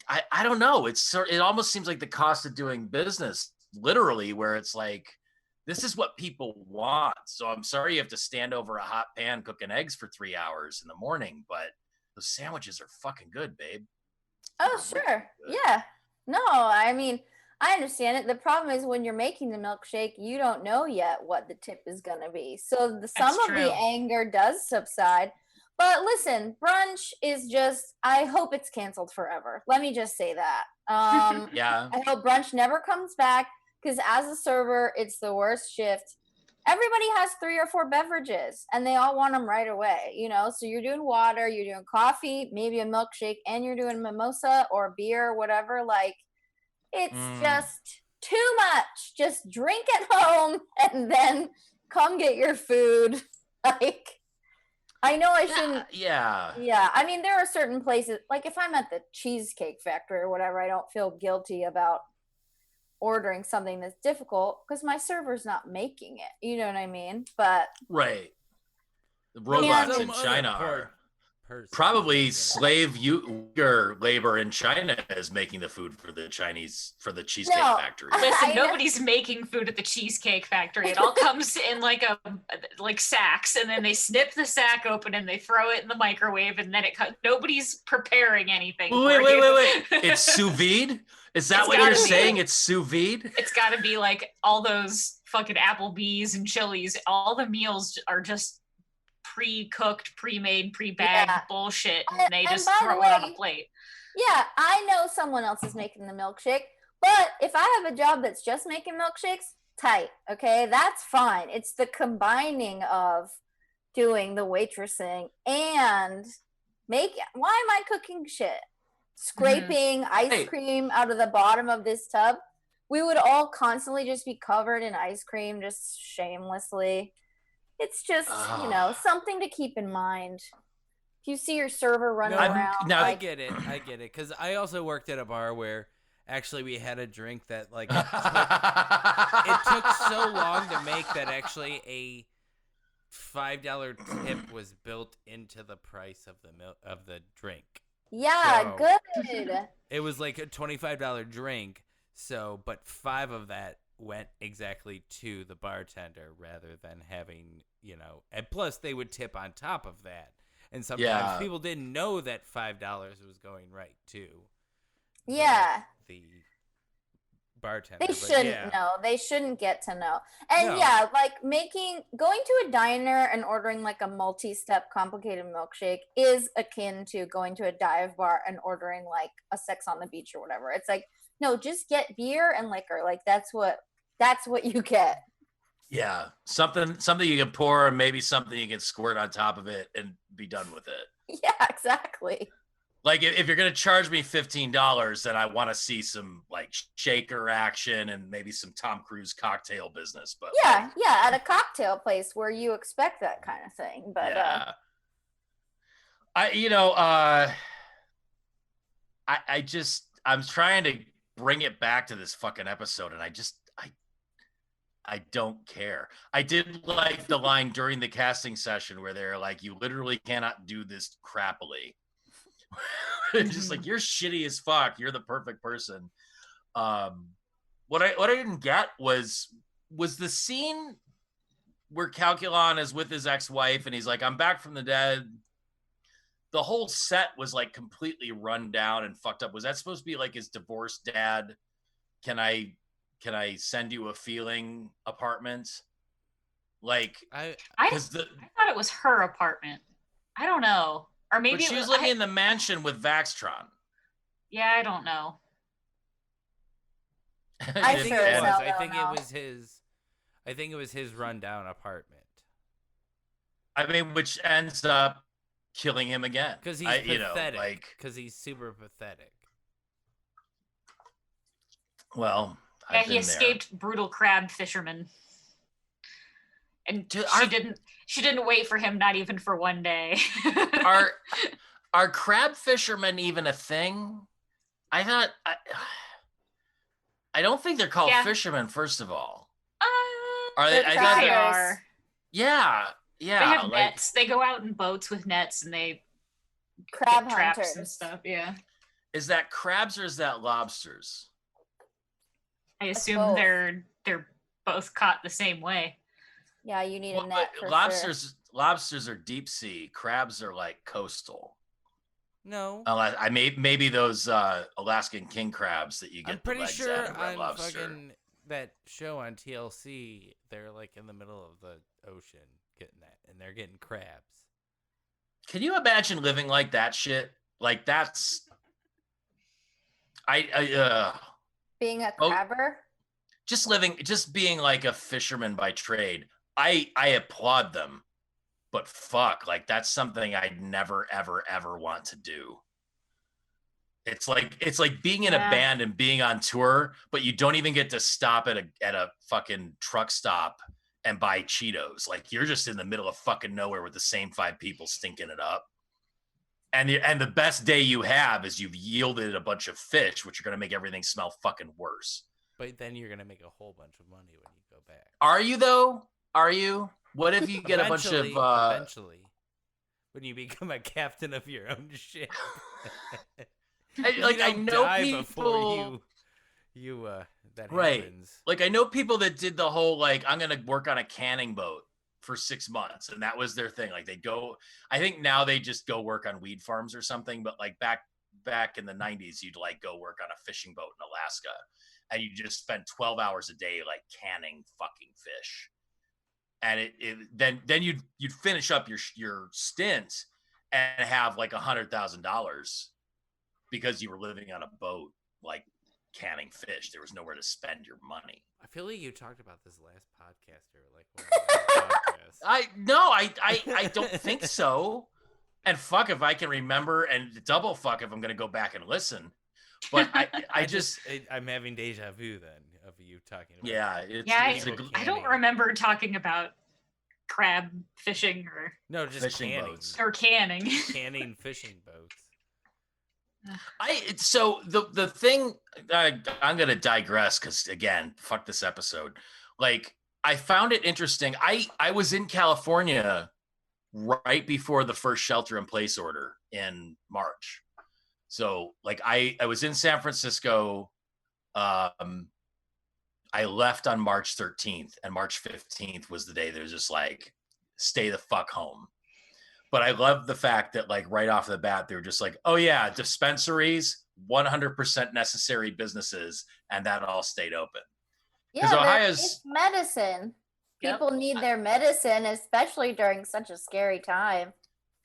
[SPEAKER 6] I don't know. It almost seems like the cost of doing business, literally, where it's like, this is what people want. So I'm sorry you have to stand over a hot pan cooking eggs for 3 hours in the morning, but those sandwiches are fucking good, babe.
[SPEAKER 7] Oh, sure. Yeah. No, I mean, I understand it. The problem is when you're making the milkshake, you don't know yet what the tip is going to be. So some of the anger does subside. But listen, brunch is just, I hope it's canceled forever. Let me just say that.
[SPEAKER 6] Yeah.
[SPEAKER 7] I hope brunch never comes back. Because as a server, it's the worst shift. Everybody has 3 or 4 beverages, and they all want them right away, you know? So you're doing water, you're doing coffee, maybe a milkshake, and you're doing mimosa or beer, whatever. Like, it's just too much. Just drink at home, and then come get your food. Like, I know I shouldn't.
[SPEAKER 6] Yeah.
[SPEAKER 7] Yeah. I mean, there are certain places, like if I'm at the Cheesecake Factory or whatever, I don't feel guilty about ordering something that's difficult because my server's not making it. You know what I mean? But
[SPEAKER 6] right. The robots
[SPEAKER 7] Some
[SPEAKER 6] in China are probably slave labor in China is making the food for the Cheesecake Factory.
[SPEAKER 4] Listen, nobody's making food at the Cheesecake Factory. It all comes in like sacks, and then they snip the sack open and they throw it in the microwave, and then nobody's preparing anything.
[SPEAKER 6] Wait. It's sous vide? Is that what you're saying? It's sous vide?
[SPEAKER 4] It's got to be like all those fucking Applebee's and Chili's. All the meals are just pre-cooked, pre-made, pre-bagged bullshit, and they just throw it on a plate.
[SPEAKER 7] Yeah, I know someone else is making the milkshake, but if I have a job that's just making milkshakes, tight, okay? That's fine. It's the combining of doing the waitressing and why am I cooking shit? Scraping ice cream out of the bottom of this tub. We would all constantly just be covered in ice cream, just shamelessly. It's just, something to keep in mind. If you see your server running around.
[SPEAKER 5] I get it. Because I also worked at a bar where actually we had a drink that like it took so long to make that actually a $5 tip was built into the price of the drink.
[SPEAKER 7] Yeah, good.
[SPEAKER 5] It was like a $25 drink. So, but 5 of that went exactly to the bartender rather than having, and plus they would tip on top of that. And sometimes people didn't know that $5 was going right to the bartender.
[SPEAKER 7] They shouldn't know. They shouldn't get to know. And going to a diner and ordering like a multi-step complicated milkshake is akin to going to a dive bar and ordering like a Sex on the Beach or whatever. It's like, no, just get beer and liquor. Like that's what you get.
[SPEAKER 6] Yeah, something you can pour, and maybe something you can squirt on top of it and be done with it.
[SPEAKER 7] Yeah, exactly.
[SPEAKER 6] Like if you're gonna charge me $15, then I want to see some like shaker action and maybe some Tom Cruise cocktail business. But
[SPEAKER 7] at a cocktail place where you expect that kind of thing. But I'm trying to bring it back to this fucking episode, and I don't care. I did like the line during the casting session where they're like, you literally cannot do this crappily.
[SPEAKER 6] It's just like, you're shitty as fuck. You're the perfect person. What I didn't get was the scene where Calculon is with his ex-wife and he's like, I'm back from the dead. The whole set was like completely run down and fucked up. Was that supposed to be like his divorced dad? Can I send you a feeling apartment? Like,
[SPEAKER 4] I
[SPEAKER 6] because
[SPEAKER 4] thought it was her apartment. I don't know. Or maybe
[SPEAKER 6] but she was living in the mansion with Vaxtron.
[SPEAKER 4] Yeah, I don't know.
[SPEAKER 7] I sure as hell
[SPEAKER 5] I
[SPEAKER 7] don't
[SPEAKER 5] think
[SPEAKER 7] know.
[SPEAKER 5] it was his. I think it was his rundown apartment.
[SPEAKER 6] I mean, which ends up killing him again.
[SPEAKER 5] Because he's pathetic. Because he's super pathetic.
[SPEAKER 6] Well,
[SPEAKER 4] yeah, he escaped brutal crab fishermen, and she didn't wait for him, not even for one day.
[SPEAKER 6] Are crab fishermen even a thing? I don't think they're called fishermen. First of all,
[SPEAKER 7] are they?
[SPEAKER 4] They are.
[SPEAKER 6] Yeah.
[SPEAKER 4] They have nets. They go out in boats with nets and they
[SPEAKER 7] crab
[SPEAKER 4] traps
[SPEAKER 7] hunters
[SPEAKER 4] and stuff. Yeah.
[SPEAKER 6] Is that crabs or is that lobsters?
[SPEAKER 4] I assume they're both caught the same way.
[SPEAKER 7] Yeah, you need a net for
[SPEAKER 6] lobsters.
[SPEAKER 7] sure.
[SPEAKER 6] Lobsters are deep sea. Crabs are like coastal.
[SPEAKER 5] No.
[SPEAKER 6] Maybe those Alaskan king crabs that you get.
[SPEAKER 5] I'm pretty sure
[SPEAKER 6] on
[SPEAKER 5] fucking that show on TLC, they're like in the middle of the ocean getting that, and they're getting crabs.
[SPEAKER 6] Can you imagine living like that shit? Like that's
[SPEAKER 7] being a crabber?
[SPEAKER 6] Just being like a fisherman by trade. I applaud them. But fuck, like that's something I'd never, ever, ever want to do. It's like being in a band and being on tour, but you don't even get to stop at a fucking truck stop and buy Cheetos. Like you're just in the middle of fucking nowhere with the same 5 people stinking it up. And the best day you have is you've yielded a bunch of fish, which are gonna make everything smell fucking worse.
[SPEAKER 5] But then you're gonna make a whole bunch of money when you go back.
[SPEAKER 6] Are you though? Are you? What if you get a bunch of
[SPEAKER 5] eventually when you become a captain of your own ship?
[SPEAKER 6] I know people
[SPEAKER 5] that
[SPEAKER 6] right.
[SPEAKER 5] happens.
[SPEAKER 6] Like I know people that did the whole like I'm gonna work on a canning boat for 6 months, and that was their thing. Like they go. I think now they just go work on weed farms or something. But like back in the 90s, you'd like go work on a fishing boat in Alaska, and you just spend 12 hours a day like canning fucking fish. And then you'd finish up your stint and have like $100,000 because you were living on a boat, like canning fish. There was nowhere to spend your money.
[SPEAKER 5] I feel like you talked about this last podcast or like one of the podcasts.
[SPEAKER 6] I don't think so. And fuck if I can remember, and double fuck if I'm gonna go back and listen. But
[SPEAKER 5] I'm having deja vu then of you talking about.
[SPEAKER 6] Yeah,
[SPEAKER 4] I don't remember talking about crab fishing or
[SPEAKER 5] just
[SPEAKER 6] fishing
[SPEAKER 5] canning
[SPEAKER 6] boats
[SPEAKER 4] or canning
[SPEAKER 5] fishing boats.
[SPEAKER 6] So the thing I'm gonna digress because again, fuck this episode. Like I found it interesting. I was in California right before the first shelter in place order in March. So like I was in San Francisco. I left on March 13th, and March 15th was the day that was just like, stay the fuck home. But I love the fact that like right off the bat, they were just like, oh yeah, dispensaries, 100% necessary businesses, and that all stayed open.
[SPEAKER 7] Yeah, it's medicine. People need their medicine, especially during such a scary time.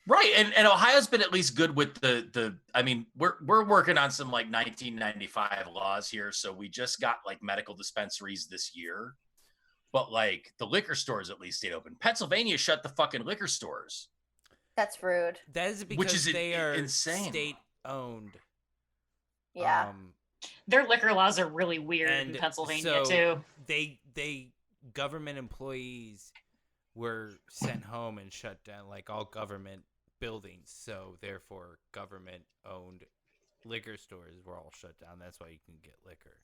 [SPEAKER 6] Right, and Ohio's been at least good with the. I mean, we're working on some like 1995 laws here, so we just got like medical dispensaries this year, but like the liquor stores at least stayed open. Pennsylvania shut the fucking liquor stores.
[SPEAKER 7] That's rude.
[SPEAKER 5] That is because they are insane. State owned.
[SPEAKER 7] Yeah,
[SPEAKER 4] their liquor laws are really weird in Pennsylvania too.
[SPEAKER 5] They government employees were sent home and shut down, like all government buildings. So therefore, government-owned liquor stores were all shut down. That's why you can get liquor.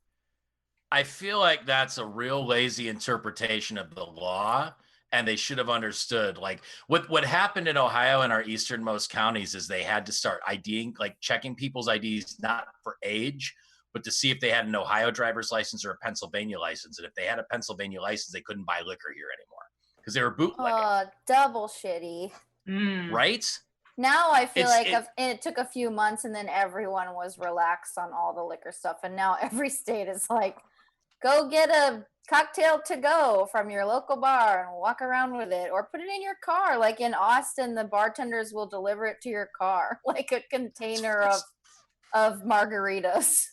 [SPEAKER 6] I feel like that's a real lazy interpretation of the law, and they should have understood. Like what happened in Ohio and our easternmost counties is they had to start IDing, like checking people's IDs, not for age, but to see if they had an Ohio driver's license or a Pennsylvania license. And if they had a Pennsylvania license, they couldn't buy liquor here anymore because they were bootlegging.
[SPEAKER 7] Double shitty.
[SPEAKER 6] Right?
[SPEAKER 7] Now I feel it took a few months and then everyone was relaxed on all the liquor stuff. And now every state is like, go get a cocktail to go from your local bar and walk around with it, or put it in your car. Like in Austin, the bartenders will deliver it to your car, like a container of margaritas.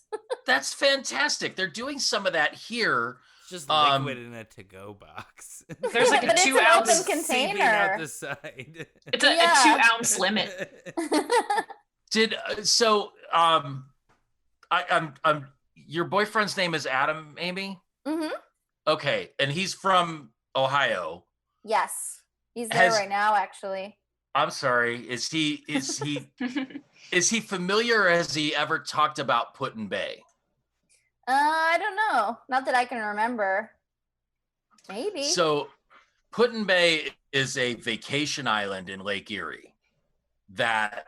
[SPEAKER 6] That's fantastic. They're doing some of that here.
[SPEAKER 5] Just liquid in a to-go box.
[SPEAKER 4] There's like a 2 ounce
[SPEAKER 7] open container
[SPEAKER 5] out the side.
[SPEAKER 4] It's a 2 ounce limit.
[SPEAKER 6] I'm your boyfriend's name is Adam, Amy?
[SPEAKER 7] Mm-hmm.
[SPEAKER 6] Okay, and he's from Ohio.
[SPEAKER 7] Yes, he's there right now. Actually,
[SPEAKER 6] I'm sorry. Is he is he familiar? Or has he ever talked about Put-in-Bay?
[SPEAKER 7] I don't know. Not that I can remember. Maybe.
[SPEAKER 6] So, Put-in-Bay is a vacation island in Lake Erie that,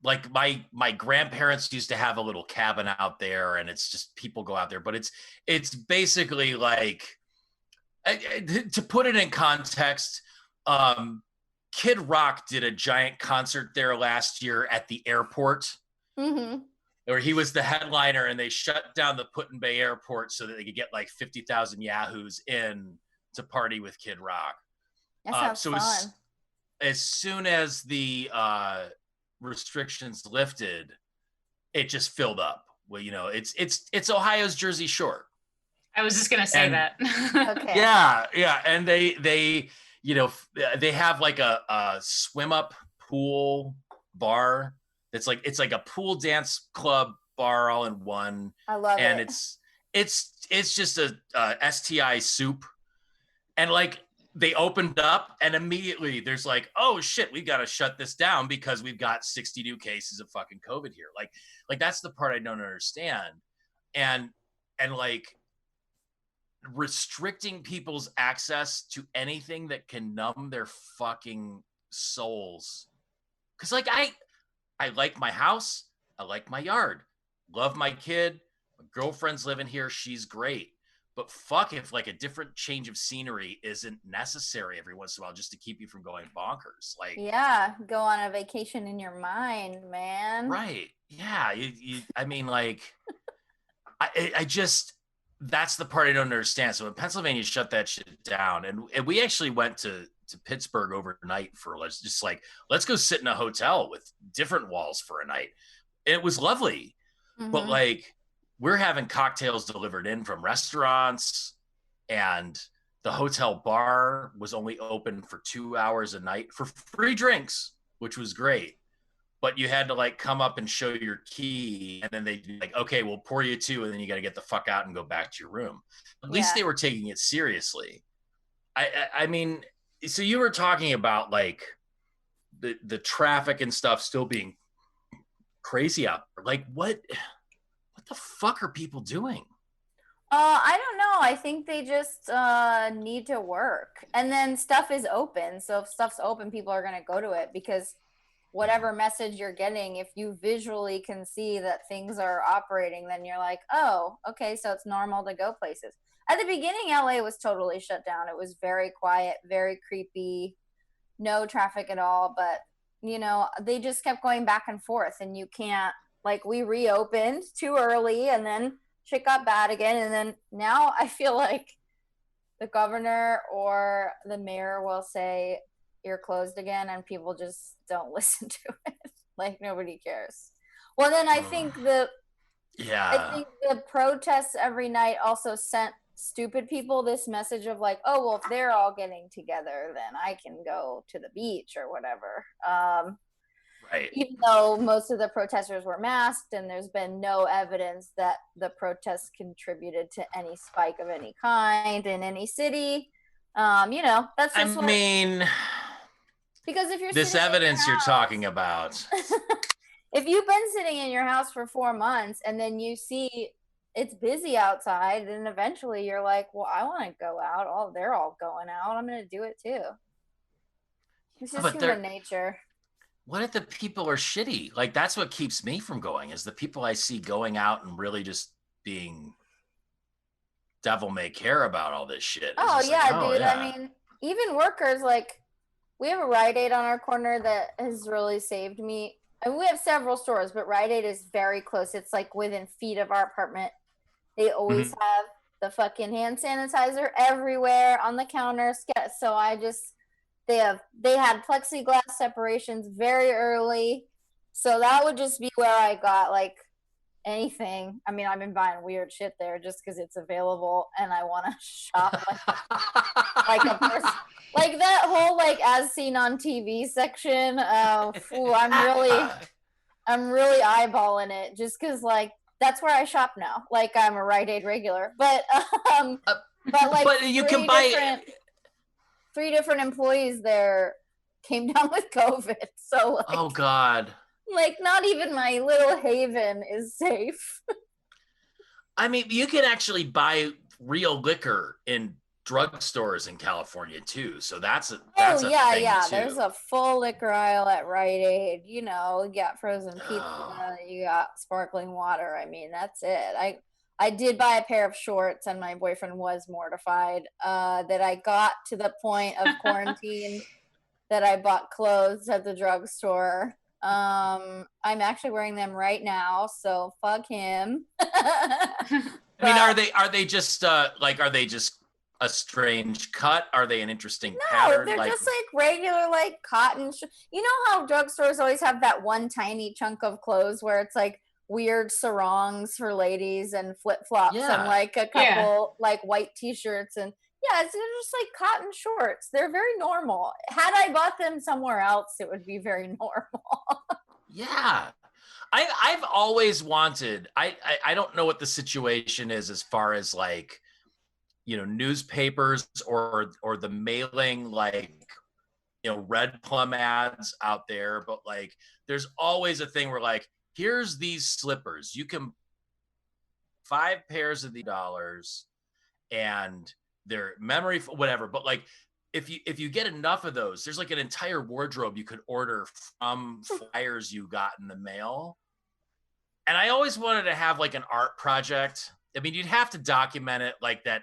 [SPEAKER 6] like my grandparents used to have a little cabin out there, and it's just people go out there. But it's basically like, to put it in context, Kid Rock did a giant concert there last year at the airport.
[SPEAKER 7] Mm-hmm.
[SPEAKER 6] Where he was the headliner, and they shut down the Put-in-Bay airport so that they could get like 50,000 yahoos in to party with Kid Rock.
[SPEAKER 7] That sounds fun.
[SPEAKER 6] As soon as the restrictions lifted, it just filled up. Well, it's Ohio's Jersey Shore.
[SPEAKER 4] I was just gonna say that.
[SPEAKER 7] Okay.
[SPEAKER 6] Yeah, and they have like a swim up pool bar. It's like a pool dance club bar all in one.
[SPEAKER 7] I love it.
[SPEAKER 6] And it's just a STI soup. And like they opened up and immediately there's like, oh shit, we got to shut this down because we've got 60 new cases of fucking COVID here. Like that's the part I don't understand. And like restricting people's access to anything that can numb their fucking souls. Cause like I like my house. I like my yard. Love my kid. My girlfriend's living here. She's great. But fuck if like a different change of scenery isn't necessary every once in a while just to keep you from going bonkers. Like,
[SPEAKER 7] yeah, go on a vacation in your mind, man.
[SPEAKER 6] Right. Yeah. I mean, like, I just, that's the part I don't understand. So when Pennsylvania shut that shit down, and we actually went to Pittsburgh overnight for let's go sit in a hotel with different walls for a night. It was lovely. Mm-hmm. But like we're having cocktails delivered in from restaurants, and the hotel bar was only open for 2 hours a night for free drinks, which was great. But you had to like come up and show your key, and then they'd be like, okay, we'll pour you two, and then you got to get the fuck out and go back to your room. At least they were taking it seriously. I mean, so you were talking about like the traffic and stuff still being crazy out there. Like what the fuck are people doing?
[SPEAKER 7] I don't know. I think they just need to work. And then stuff is open. So if stuff's open, people are going to go to it because whatever message you're getting, if you visually can see that things are operating, then you're like, oh, okay, so it's normal to go places. At the beginning, LA was totally shut down. It was very quiet, very creepy, no traffic at all. But, they just kept going back and forth, and you can't, like, we reopened too early and then shit got bad again. And then now I feel like the governor or the mayor will say you're closed again, and people just don't listen to it. Like nobody cares. Well, then I think the protests every night also sent stupid people this message of like, oh, well, if they're all getting together, then I can go to the beach or whatever.
[SPEAKER 6] Right.
[SPEAKER 7] Even though most of the protesters were masked, and there's been no evidence that the protests contributed to any spike of any kind in any city. That's just because if you're
[SPEAKER 6] this evidence you're talking about,
[SPEAKER 7] if you've been sitting in your house for 4 months and then you see it's busy outside, and eventually you're like, well, I want to go out. Oh, they're all going out. I'm gonna do it too. It's just
[SPEAKER 6] But
[SPEAKER 7] human nature.
[SPEAKER 6] what if the people are shitty? Like that's what keeps me from going, is the people I see going out and really just being devil may care about all this shit. It's
[SPEAKER 7] Oh
[SPEAKER 6] just
[SPEAKER 7] yeah,
[SPEAKER 6] like, oh,
[SPEAKER 7] dude.
[SPEAKER 6] yeah.
[SPEAKER 7] I mean, even workers, like, we have a Rite Aid on our corner that has really saved me. I mean, we have several stores, but Rite Aid is very close. It's like within feet of our apartment. They always
[SPEAKER 6] Mhm.
[SPEAKER 7] have the fucking hand sanitizer everywhere on the counter. So they had plexiglass separations very early. So that would just be where I got like anything. I mean, I've been buying weird shit there just because it's available and I want to shop like a person. Like that whole like as seen on TV section. I'm really eyeballing it just because like that's where I shop now. Like I'm a Rite Aid regular, but like
[SPEAKER 6] but you can buy
[SPEAKER 7] 3 different employees there came down with COVID. So like,
[SPEAKER 6] oh god.
[SPEAKER 7] like not even my little haven is safe.
[SPEAKER 6] I mean, you can actually buy real liquor in drugstores in California too. So that's a thing
[SPEAKER 7] yeah.
[SPEAKER 6] too.
[SPEAKER 7] There's a full liquor aisle at Rite Aid. You know, you got frozen pizza,
[SPEAKER 6] Oh.
[SPEAKER 7] you got sparkling water. I mean, that's it. I did buy a pair of shorts, and my boyfriend was mortified that I got to the point of quarantine that I bought clothes at the drugstore. I'm actually wearing them right now, so fuck him.
[SPEAKER 6] I mean, are they just are they just a strange cut? Are they an interesting pattern?
[SPEAKER 7] They're just like regular like cotton. You know how drugstores always have that one tiny chunk of clothes where it's like weird sarongs for ladies and flip flops and like a couple like white t-shirts, and they're just like cotton shorts. They're very normal. Had I bought them somewhere else, it would be very normal.
[SPEAKER 6] Yeah. I've always wanted, I don't know what the situation is as far as like, you know, newspapers or the mailing, like, you know, Red Plum ads out there, but like there's always a thing where like, here's these slippers. You can 5 pairs of the dollars and they're memory whatever, but like if you get enough of those, there's like an entire wardrobe you could order from flyers you got in the mail. And I always wanted to have like an art project. I mean, you'd have to document it like that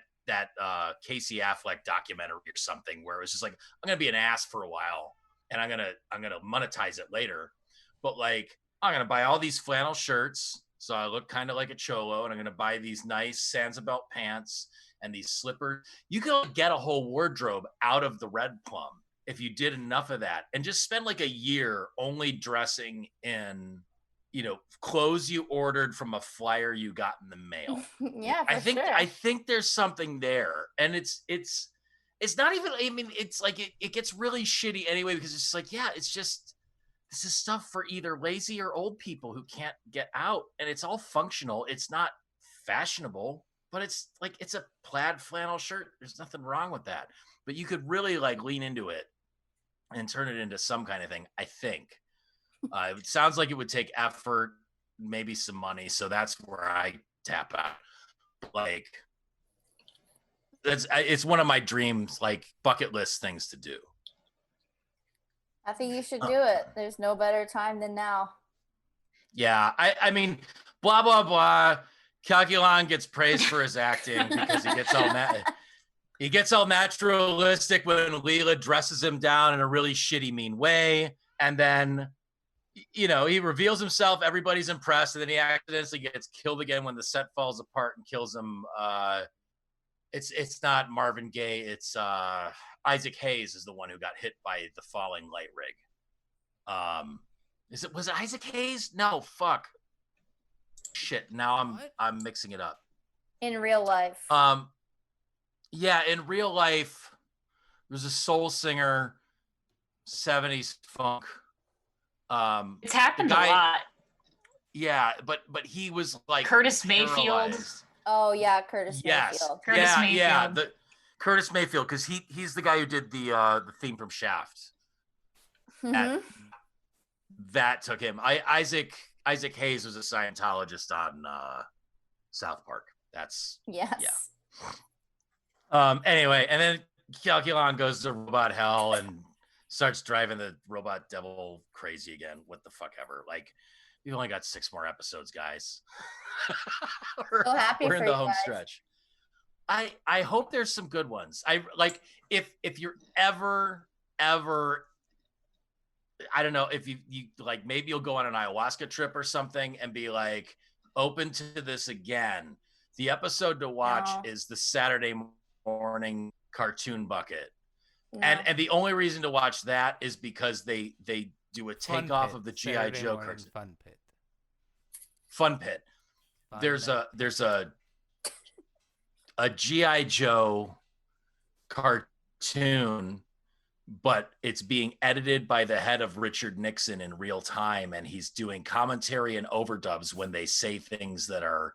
[SPEAKER 6] Casey Affleck documentary or something, where it was just like, I'm gonna be an ass for a while and I'm gonna monetize it later. But like, I'm gonna buy all these flannel shirts so I look kind of like a cholo, and I'm gonna buy these nice Sansabelt pants and these slippers. You could get a whole wardrobe out of the Red Plum if you did enough of that, and just spend like a year only dressing in, you know, clothes you ordered from a flyer you got in the mail.
[SPEAKER 7] Yeah, for sure.
[SPEAKER 6] I think there's something there, and it's not even. I mean, it's like it gets really shitty anyway, because it's just like, yeah, it's just, this is stuff for either lazy or old people who can't get out, and it's all functional. It's not fashionable, but it's like, it's a plaid flannel shirt. There's nothing wrong with that, but you could really like lean into it and turn it into some kind of thing, I think. It sounds like it would take effort, maybe some money, so that's where I tap out. Like, it's one of my dreams, like bucket list things to do.
[SPEAKER 7] I think you should do it. There's no better time than now.
[SPEAKER 6] Yeah, I mean, blah blah blah. Calculon gets praised for his acting because he gets all naturalistic when Leela dresses him down in a really shitty, mean way, and then, you know, he reveals himself, everybody's impressed, and then he accidentally gets killed again when the set falls apart and kills him. It's not Marvin Gaye, it's Isaac Hayes is the one who got hit by the falling light rig. Was it Isaac Hayes? No, fuck. Shit, now I'm mixing it up.
[SPEAKER 7] In real life.
[SPEAKER 6] Yeah, in real life, there's a soul singer, 70s funk.
[SPEAKER 4] It's happened a lot.
[SPEAKER 6] Yeah, but he was like
[SPEAKER 4] Curtis Mayfield.
[SPEAKER 6] paralyzed.
[SPEAKER 7] Oh yeah, Curtis Mayfield.
[SPEAKER 4] Curtis Mayfield.
[SPEAKER 6] Yeah, the Curtis Mayfield, because he's the guy who did the theme from Shaft.
[SPEAKER 7] Mm-hmm.
[SPEAKER 6] That took him. Isaac Hayes was a Scientologist on South Park. That's
[SPEAKER 7] Yes.
[SPEAKER 6] Anyway, and then Calculon goes to robot hell and starts driving the robot devil crazy again. What the fuck ever. Like, we've only got 6 more episodes, guys.
[SPEAKER 7] So happy
[SPEAKER 6] we're
[SPEAKER 7] for
[SPEAKER 6] in the
[SPEAKER 7] you
[SPEAKER 6] home
[SPEAKER 7] guys.
[SPEAKER 6] stretch. I hope there's some good ones. I like if you're ever I don't know, if you like, maybe you'll go on an ayahuasca trip or something and be like open to this again. The episode to watch is the Saturday morning cartoon bucket.
[SPEAKER 7] No.
[SPEAKER 6] And the only reason to watch that is because they do a
[SPEAKER 5] Fun
[SPEAKER 6] takeoff
[SPEAKER 5] Pit,
[SPEAKER 6] of the GI
[SPEAKER 5] Saturday
[SPEAKER 6] Joe
[SPEAKER 5] morning
[SPEAKER 6] cartoon.
[SPEAKER 5] Fun Pit.
[SPEAKER 6] Fun Pit.
[SPEAKER 5] Fun
[SPEAKER 6] There's
[SPEAKER 5] Pit.
[SPEAKER 6] a GI Joe cartoon, but it's being edited by the head of Richard Nixon in real time, and he's doing commentary and overdubs when they say things that are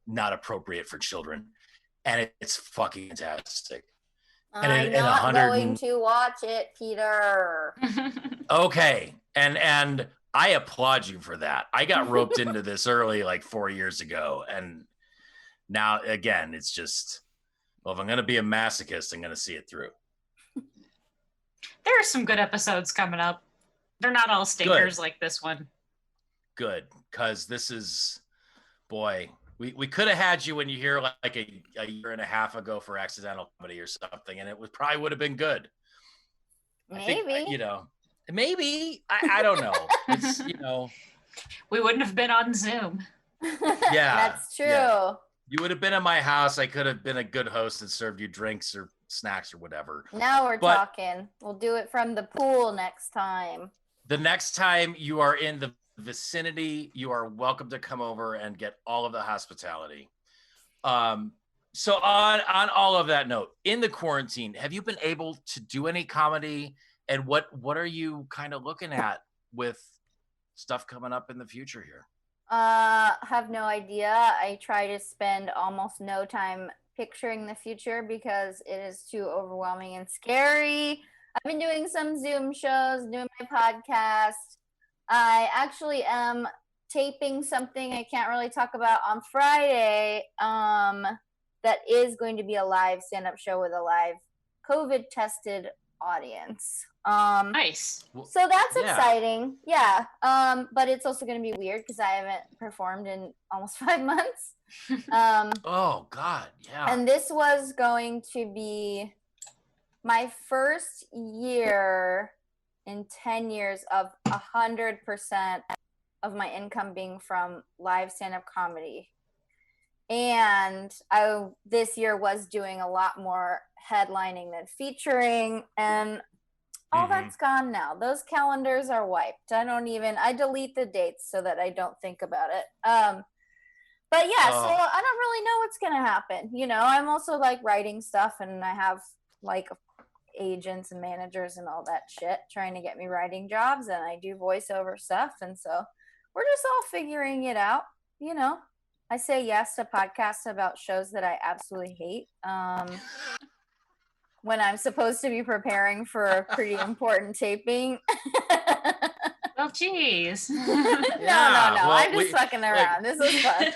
[SPEAKER 6] not appropriate for children, and it's fucking fantastic.
[SPEAKER 7] I'm not going to watch it, Peter.
[SPEAKER 6] Okay, and I applaud you for that. I got roped into this early, like 4 years ago, and now again, it's just, well, if I'm gonna be a masochist, I'm gonna see it through.
[SPEAKER 4] There are some good episodes coming up. They're not all stinkers like this one.
[SPEAKER 6] Good, because this is, boy, we could have had you when you hear like a year and a half ago for Accidental Comedy or something, and it probably would have been good.
[SPEAKER 7] Maybe.
[SPEAKER 6] I think, maybe. I don't know. It's,
[SPEAKER 4] we wouldn't have been on Zoom.
[SPEAKER 6] Yeah,
[SPEAKER 7] that's true.
[SPEAKER 6] Yeah. You would have been in my house. I could have been a good host and served you drinks or snacks or whatever.
[SPEAKER 7] Now we're talking. We'll do it from the pool next time.
[SPEAKER 6] The next time you are in the vicinity, you are welcome to come over and get all of the hospitality. So on all of that note, in the quarantine, have you been able to do any comedy? And what are you kind of looking at with stuff coming up in the future here?
[SPEAKER 7] Have no idea. I try to spend almost no time picturing the future because it is too overwhelming and scary. I've been doing some Zoom shows, doing my podcast. I actually am taping something I can't really talk about on Friday. That is going to be a live stand-up show with a live COVID tested audience.
[SPEAKER 4] Nice.
[SPEAKER 7] So that's exciting. Yeah. But it's also going to be weird because I haven't performed in almost 5 months.
[SPEAKER 6] Oh God. Yeah.
[SPEAKER 7] And this was going to be my first year in 10 years of 100% of my income being from live stand-up comedy. And this year was doing a lot more headlining than featuring, and all that's gone now. Those calendars are wiped. I delete the dates so that I don't think about it. But yeah, so I don't really know what's going to happen. I'm also like writing stuff, and I have like agents and managers and all that shit trying to get me writing jobs, and I do voiceover stuff. And so we're just all figuring it out. I say yes to podcasts about shows that I absolutely hate. When I'm supposed to be preparing for a pretty important taping.
[SPEAKER 4] Well, geez.
[SPEAKER 7] No. I'm just fucking around. This is fun.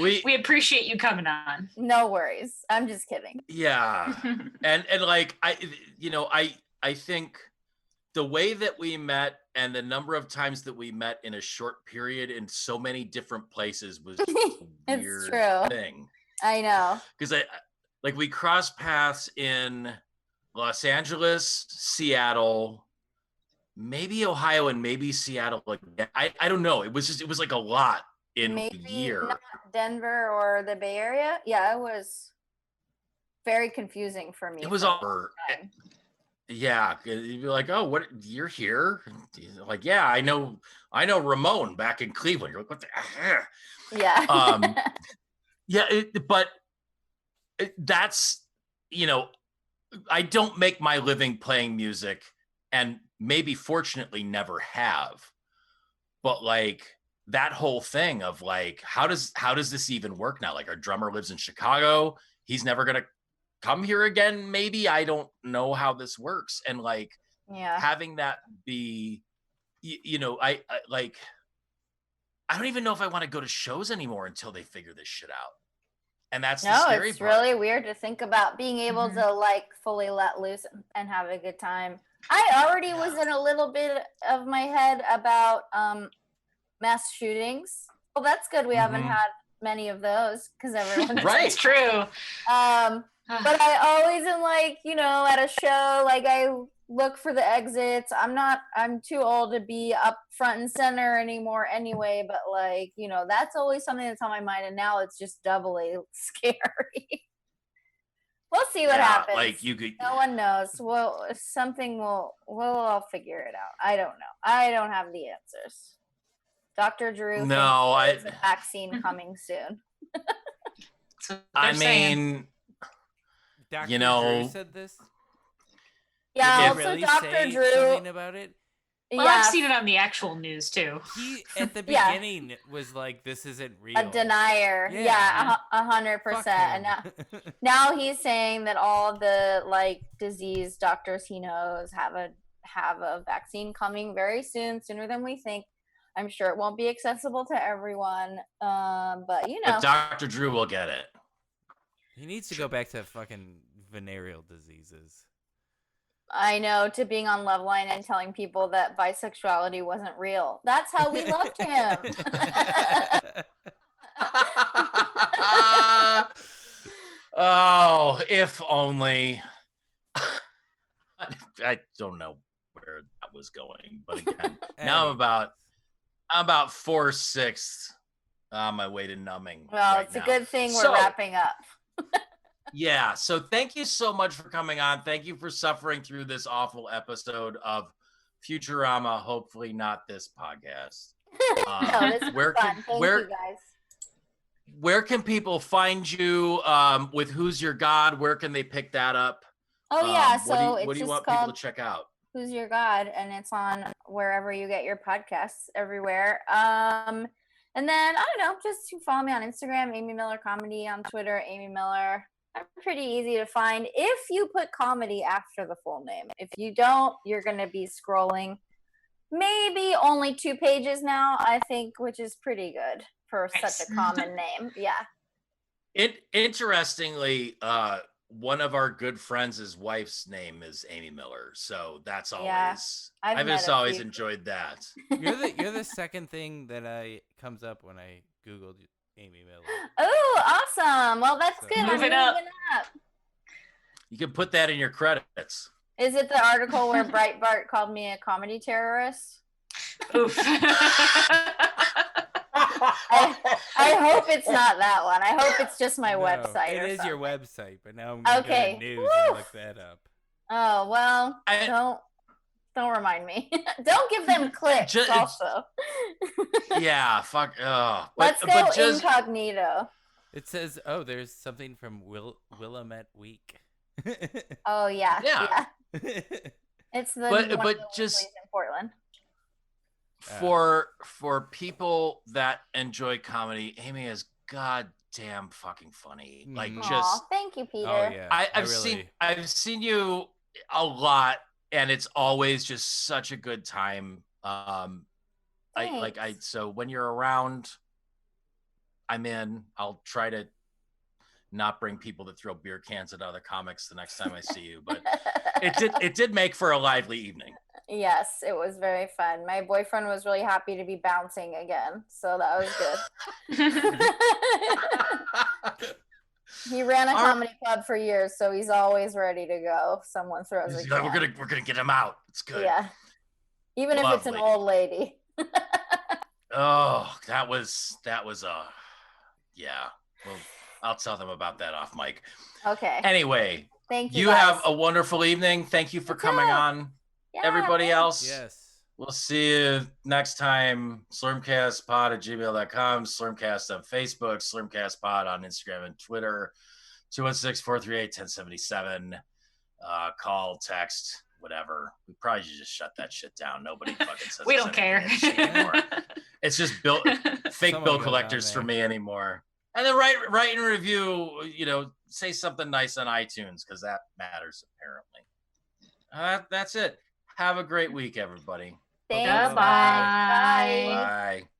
[SPEAKER 4] We appreciate you coming on.
[SPEAKER 7] No worries. I'm just kidding.
[SPEAKER 6] Yeah. and like, I think the way that we met and the number of times that we met in a short period in so many different places was a weird thing.
[SPEAKER 7] I know.
[SPEAKER 6] Because we crossed paths in Los Angeles, Seattle, maybe Ohio, and maybe Seattle. Like, I don't know. It was like a lot in a year.
[SPEAKER 7] Not Denver or the Bay Area. Yeah, it was very confusing for me.
[SPEAKER 6] It was all. Yeah, you'd be like, "Oh, what? You're here?" Like, yeah, I know Ramon back in Cleveland. You're like, "What the?"
[SPEAKER 7] Yeah.
[SPEAKER 6] Yeah, but that's, I don't make my living playing music, and maybe fortunately never have. But like that whole thing of like, how does this even work now? Like, our drummer lives in Chicago. He's never gonna come here again. Maybe I don't know how this works. And like, having that be, I don't even know if I want to go to shows anymore until they figure this shit out. And that's the
[SPEAKER 7] No,
[SPEAKER 6] scary
[SPEAKER 7] it's
[SPEAKER 6] part.
[SPEAKER 7] really weird to think about being able to like fully let loose and have a good time. I already was in a little bit of my head about mass shootings. Well, that's good. We haven't had many of those because everyone's
[SPEAKER 6] Right.
[SPEAKER 4] It's true.
[SPEAKER 7] But I always am like, at a show, like I look for the exits. I'm too old to be up front and center anymore anyway, but like, that's always something that's on my mind. And now it's just doubly scary. We'll see what happens.
[SPEAKER 6] Like you could.
[SPEAKER 7] No one knows. Well, we'll all figure it out. I don't know. I don't have the answers. Dr. Drew thinks there's a vaccine coming soon.
[SPEAKER 6] I mean,
[SPEAKER 5] Dr. Drew said this?
[SPEAKER 7] Yeah,
[SPEAKER 5] Did they
[SPEAKER 7] also
[SPEAKER 5] really
[SPEAKER 7] Dr.
[SPEAKER 5] say
[SPEAKER 7] Drew.
[SPEAKER 5] something about it?
[SPEAKER 4] Well, I've seen it on the actual news too.
[SPEAKER 5] He at the beginning was like, "This isn't real."
[SPEAKER 7] A denier. Yeah, 100%. And now he's saying that all the like disease doctors he knows have a vaccine coming very soon, sooner than we think. I'm sure it won't be accessible to everyone, but
[SPEAKER 6] But Dr. Drew will get it.
[SPEAKER 5] He needs to go back to fucking venereal diseases.
[SPEAKER 7] I know, to being on Loveline and telling people that bisexuality wasn't real. That's how we loved him.
[SPEAKER 6] Oh, if only. I don't know where that was going, but again, now I'm about 4/6 on my way to numbing.
[SPEAKER 7] Well,
[SPEAKER 6] right
[SPEAKER 7] it's
[SPEAKER 6] now.
[SPEAKER 7] a good thing we're wrapping up.
[SPEAKER 6] Yeah, so thank you so much for coming on. Thank you for suffering through this awful episode of Futurama. Hopefully not this podcast.
[SPEAKER 7] No, this is fun. Thank you, guys.
[SPEAKER 6] Where can people find you with Who's Your God? Where can they pick that up?
[SPEAKER 7] Oh, yeah, so
[SPEAKER 6] what do you want people to check out?
[SPEAKER 7] Who's Your God? And it's on wherever you get your podcasts, everywhere. And then, I don't know, just follow me on Instagram, Amy Miller Comedy, on Twitter, Amy Miller. I'm pretty easy to find if you put comedy after the full name. If you don't, you're going to be scrolling maybe only 2 pages now, I think, which is pretty good for such a common name. Yeah.
[SPEAKER 6] Interestingly, one of our good friends' wife's name is Amy Miller, so that's always I've just always enjoyed that.
[SPEAKER 5] You're the second thing that comes up when I Googled Amy Miller.
[SPEAKER 7] Oh, awesome. Well, that's good.
[SPEAKER 4] Move it up.
[SPEAKER 6] You can put that in your credits.
[SPEAKER 7] Is it the article where Breitbart called me a comedy terrorist?
[SPEAKER 4] Oof.
[SPEAKER 7] I hope it's not that one. I hope it's just my website.
[SPEAKER 5] It is
[SPEAKER 7] something.
[SPEAKER 5] your website, but now I'm going to go to news and look that up.
[SPEAKER 7] Oh, well, don't remind me. Don't give them clicks also.
[SPEAKER 6] Yeah, fuck.
[SPEAKER 7] Let's go incognito.
[SPEAKER 5] It says, there's something from Willamette Week.
[SPEAKER 7] Oh, yeah.
[SPEAKER 6] Yeah.
[SPEAKER 7] It's the one
[SPEAKER 6] but
[SPEAKER 7] of
[SPEAKER 6] just
[SPEAKER 7] in Portland.
[SPEAKER 6] For people that enjoy comedy, Amy is goddamn fucking funny. Like, just
[SPEAKER 7] thank you, Peter.
[SPEAKER 5] Oh, yeah.
[SPEAKER 6] I've seen you a lot, and it's always just such a good time. So when you're around, I'm in. I'll try to not bring people that throw beer cans at other comics the next time I see you, but it did make for a lively evening.
[SPEAKER 7] Yes, it was very fun. My boyfriend was really happy to be bouncing again, so that was good. He ran a comedy club for years, so he's always ready to go if someone throws a can.
[SPEAKER 6] We're gonna get him out. It's good.
[SPEAKER 7] Yeah, even if it's an old lady.
[SPEAKER 6] Oh, that was yeah. Well, I'll tell them about that off mic.
[SPEAKER 7] Okay.
[SPEAKER 6] Anyway,
[SPEAKER 7] thank you.
[SPEAKER 6] You have a wonderful evening. Thank you for coming on.
[SPEAKER 7] Yeah,
[SPEAKER 6] everybody else.
[SPEAKER 5] Yes.
[SPEAKER 6] We'll see you next time. slurmcastpod@gmail.com, Slurmcast on Facebook, slurmcastpod on Instagram and Twitter, 216-438-1077. Call, text, whatever. We probably should just shut that shit down. Nobody fucking says
[SPEAKER 4] we don't care
[SPEAKER 6] anymore. It's just fake bill collectors for me anymore. And then write and review, say something nice on iTunes, because that matters apparently. That's it. Have a great week, everybody.
[SPEAKER 7] Thanks.
[SPEAKER 4] Bye.
[SPEAKER 7] Bye.
[SPEAKER 6] Bye.